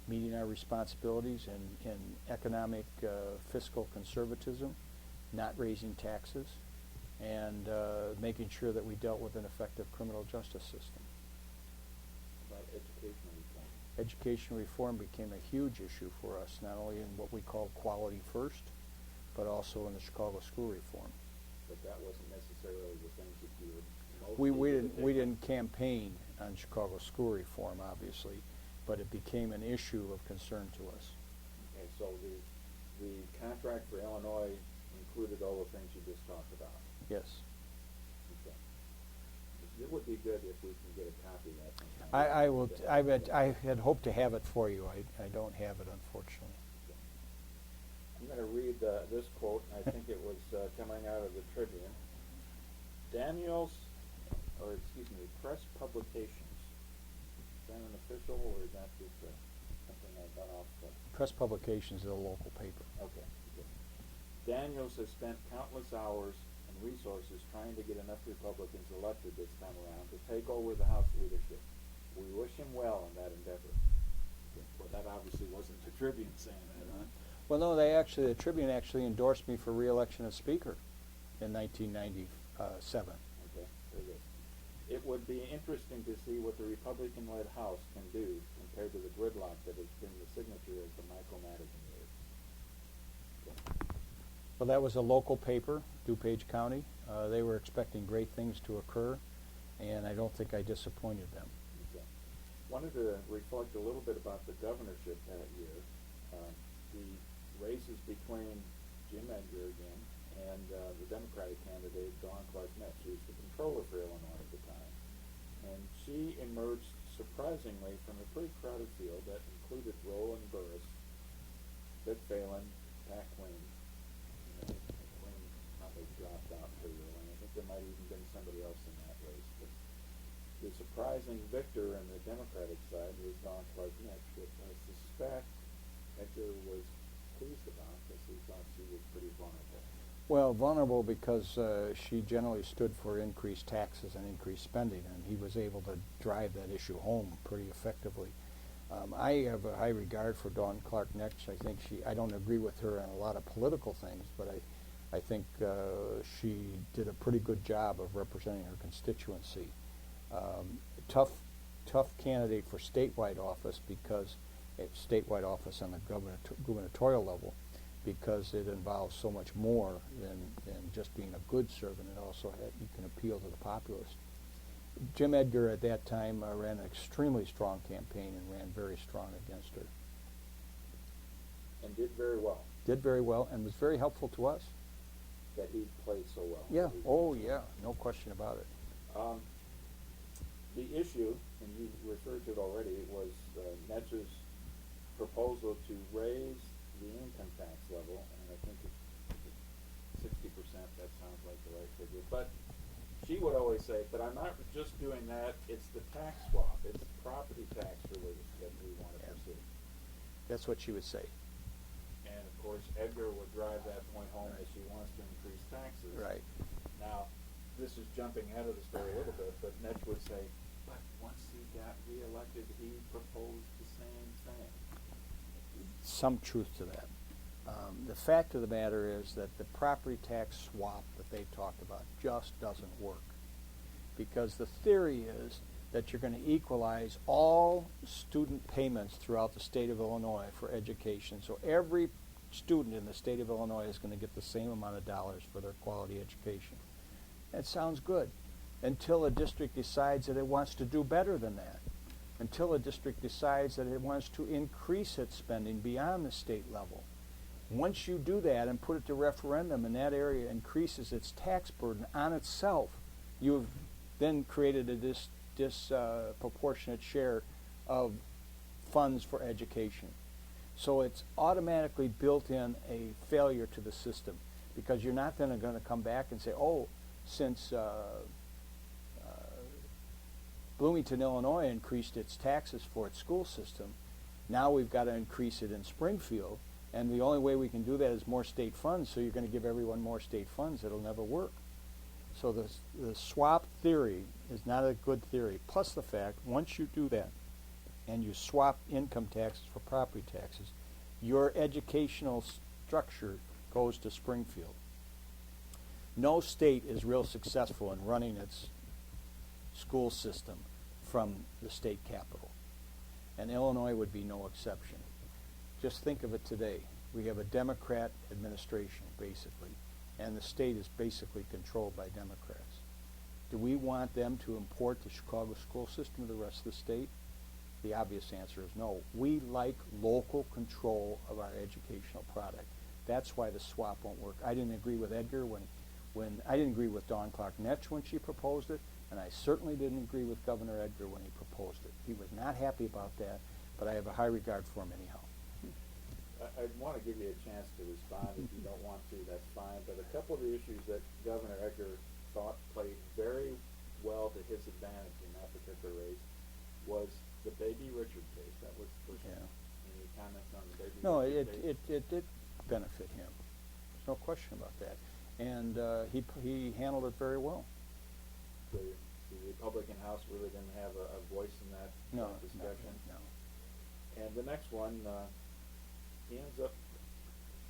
meeting our responsibilities in economic fiscal conservatism, not raising taxes, and making sure that we dealt with an effective criminal justice system. education reform became a huge issue for us, not only in what we call quality first, but also in the Chicago school reform. But that wasn't necessarily the things that you were most We didn't campaign on Chicago school reform, obviously, but it became an issue of concern to us. Okay, so the contract for Illinois included all the things you just talked about. Yes. Okay. It would be good if we can get a copy of that sometime. I had hoped to have it for you. I don't have it, unfortunately. I'm going to read this quote. I think it was coming out of the Tribune. Press Publications. Is that an official, or is that just something I got off the... Press Publications is a local paper. Okay. Good. Daniels has spent countless hours and resources trying to get enough Republicans elected this time around to take over the House leadership. We wish him well in that endeavor. Well, that obviously wasn't the Tribune saying that, huh? Well, no, the Tribune actually endorsed me for re-election as Speaker in 1997. Okay, very good. It would be interesting to see what the Republican-led House can do compared to the gridlock that has been the signature of the Michael Madigan years. Okay. Well, that was a local paper, DuPage County. They were expecting great things to occur, and I don't think I disappointed them. Okay. Wanted to reflect a little bit about the governorship that year. The races between Jim Edgar again and the Democratic candidate, Dawn Clark-Metz, who was the controller for Illinois at the time. And she emerged surprisingly from a pretty crowded field that included Roland Burris, Vic Phelan, Pat Quinn. Quinn probably dropped out pretty early. I think there might even been somebody else in that race. But the surprising victor on the Democratic side was Dawn Clark-Metz, which I suspect Edgar was pleased about because he thought she was pretty vulnerable. Well, vulnerable because she generally stood for increased taxes and increased spending, and he was able to drive that issue home pretty effectively. I have a high regard for Dawn Clark-Metz. I don't agree with her on a lot of political things, but I think she did a pretty good job of representing her constituency. Tough candidate for statewide office because statewide office on the gubernatorial level, because it involves so much more than just being a good servant. It also you can appeal to the populace. Jim Edgar at that time ran an extremely strong campaign and ran very strong against her. And did very well. Did very well and was very helpful to us. That he played so well. Yeah. Oh, yeah. No question about it. The issue, and you referred to it already, was Metz's proposal to raise the income tax level, and I think it's 60%, that sounds like the right figure. But she would always say, but I'm not just doing that, it's the tax swap, it's property tax relief that we want to pursue. That's what she would say. And of course, Edgar would drive that point home that she wants to increase taxes. Right. Now, this is jumping out of the story a little bit, but Metz would say, but once he got reelected, he proposed the same thing. Some truth to that. The fact of the matter is that the property tax swap that they talked about just doesn't work, because the theory is that you're going to equalize all student payments throughout the state of Illinois for education. So every student in the state of Illinois is going to get the same amount of dollars for their quality education. That sounds good until a district decides that it wants to do better than that, until a district decides that it wants to increase its spending beyond the state level. Once you do that and put it to referendum and that area increases its tax burden on itself, you've then created a disproportionate share of funds for education. So it's automatically built in a failure to the system, because you're not then going to come back and say, oh, since Bloomington, Illinois increased its taxes for its school system, now we've got to increase it in Springfield, and the only way we can do that is more state funds, so you're going to give everyone more state funds. It'll never work. So the swap theory is not a good theory, plus the fact, once you do that, and you swap income taxes for property taxes, your educational structure goes to Springfield. No state is real successful in running its school system from the state capital. and Illinois would be no exception. Just think of it today. We have a Democrat administration, basically, and the state is basically controlled by Democrats. Do we want them to import the Chicago school system to the rest of the state? The obvious answer is no. We like local control of our educational product. That's why the swap won't work. I didn't agree with Edgar when I didn't agree with Dawn Clark-Netsch when she proposed it, and I certainly didn't agree with Governor Edgar when he proposed it. He was not happy about that, but I have a high regard for him anyhow. I want to give you a chance to respond. If you don't want to, that's fine. But a couple of the issues that Governor Edgar thought played very well to his advantage in that particular race was the Baby Richard case. That was the first one. Any comments on the Baby Richard case? It did benefit him. There's no question about that. And he handled it very well. The Republican House really didn't have a voice in that discussion. No. And the next one, he ends up,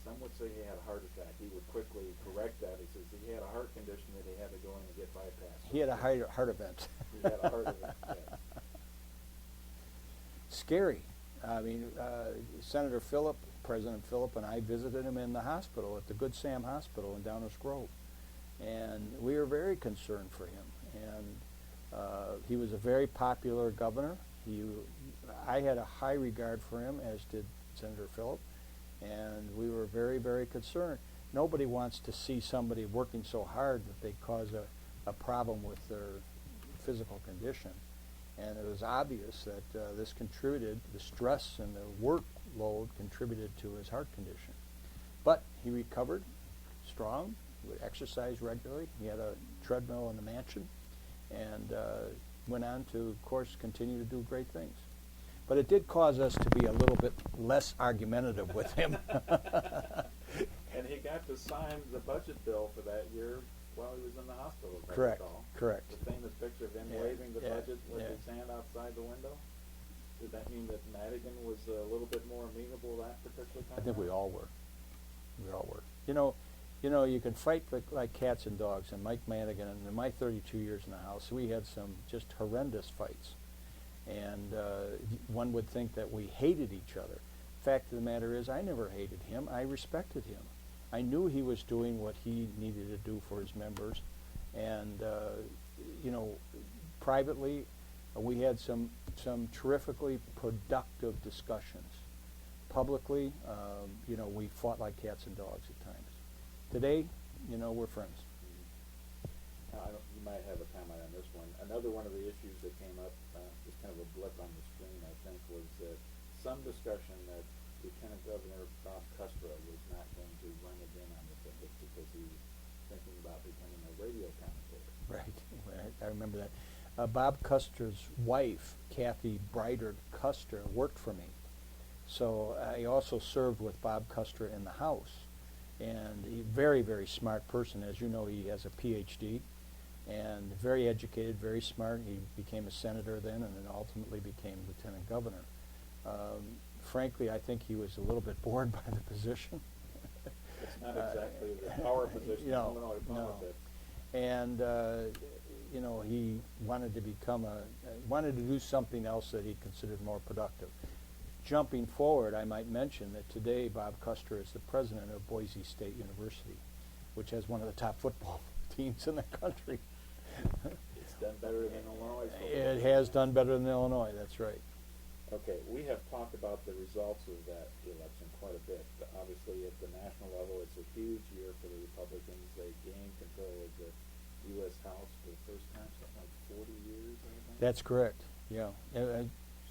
some would say he had a heart attack. He would quickly correct that. He says he had a heart condition that he had to go in and get bypassed. He had a heart event. He had a heart event, yes. Scary. I mean, Senator Phillip, President Phillip, and I visited him in the hospital, at the Good Sam Hospital in Downers Grove. And we were very concerned for him. And he was a very popular governor. I had a high regard for him, as did Senator Phillip. And we were very, very concerned. Nobody wants to see somebody working so hard that they cause a problem with their physical condition. And it was obvious that this contributed, the stress and the workload contributed to his heart condition. But he recovered strong, he would exercise regularly. He had a treadmill in the mansion and went on to, of course, continue to do great things. But it did cause us to be a little bit less argumentative with him. And he got to sign the budget bill for that year while he was in the hospital. Correct. Correct. The famous picture of him waving the budget with his hand outside the window. Did that mean that Madigan was a little bit more amenable that particular time? I think we all were. We all were. You know, you can fight like cats and dogs. And Mike Madigan, in my 32 years in the House, we had some just horrendous fights. And one would think that we hated each other. Fact of the matter is, I never hated him. I respected him. I knew he was doing what he needed to do for his members. And, privately, we had some terrifically productive discussions. Publicly, we fought like cats and dogs at times. Today, we're friends. Now, you might have a comment on this one. Another one of the issues that came up, just kind of a blip on the screen, I think, was some discussion that Lieutenant Governor Bob Custra was not going to run again on the ticket because he was thinking about becoming a radio commentator. Right. I remember that. Bob Custer's wife, Kathy Breiter Custer, worked for me. So I also served with Bob Custer in the House. And a very, very smart person. As you know, he has a Ph.D. and very educated, very smart. He became a senator then and then ultimately became lieutenant governor. Frankly, I think he was a little bit bored by the position. It's not exactly the power position in Illinois politics. And he wanted to wanted to do something else that he considered more productive. Jumping forward, I might mention that today Bob Custer is the president of Boise State University, which has one of the top football teams in the country. It's done better than Illinois. It has done better than Illinois, that's right. Okay, we have talked about the results of that election quite a bit. Obviously, at the national level, it's a huge year for the Republicans. They gained control of the U.S. House for the first time, something like 40 years, I think. That's correct, yeah. A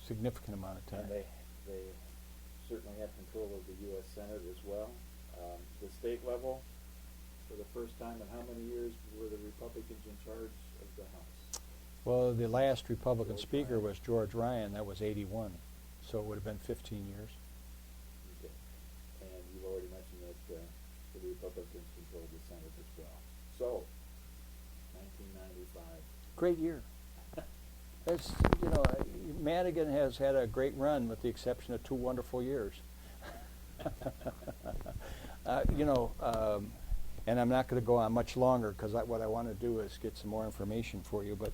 significant amount of time. And they certainly have control of the U.S. Senate as well. The state level, for the first time in how many years were the Republicans in charge of the House? Well, the last Republican speaker was George Ryan. That was 81. So it would have been 15 years. Okay. And you've already mentioned that the Republicans controlled the Senate as well. So, 1995. Great year. It's, Madigan has had a great run with the exception of 2 wonderful years. And I'm not going to go on much longer because what I want to do is get some more information for you. But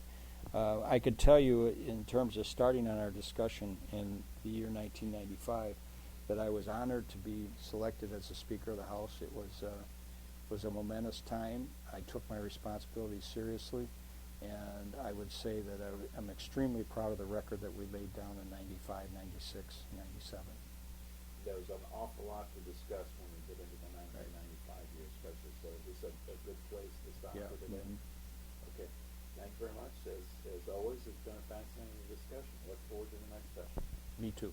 I could tell you in terms of starting on our discussion in the year 1995 that I was honored to be selected as the Speaker of the House. It was a momentous time. I took my responsibilities seriously, and I would say that I'm extremely proud of the record that we laid down in 95, 96, 97. There was an awful lot to discuss when we get into the 1995 year especially, so this is a good place to stop for today. Mm-hmm. Okay, thank you very much. As always, it's been a fascinating discussion. Look forward to the next session. Me too.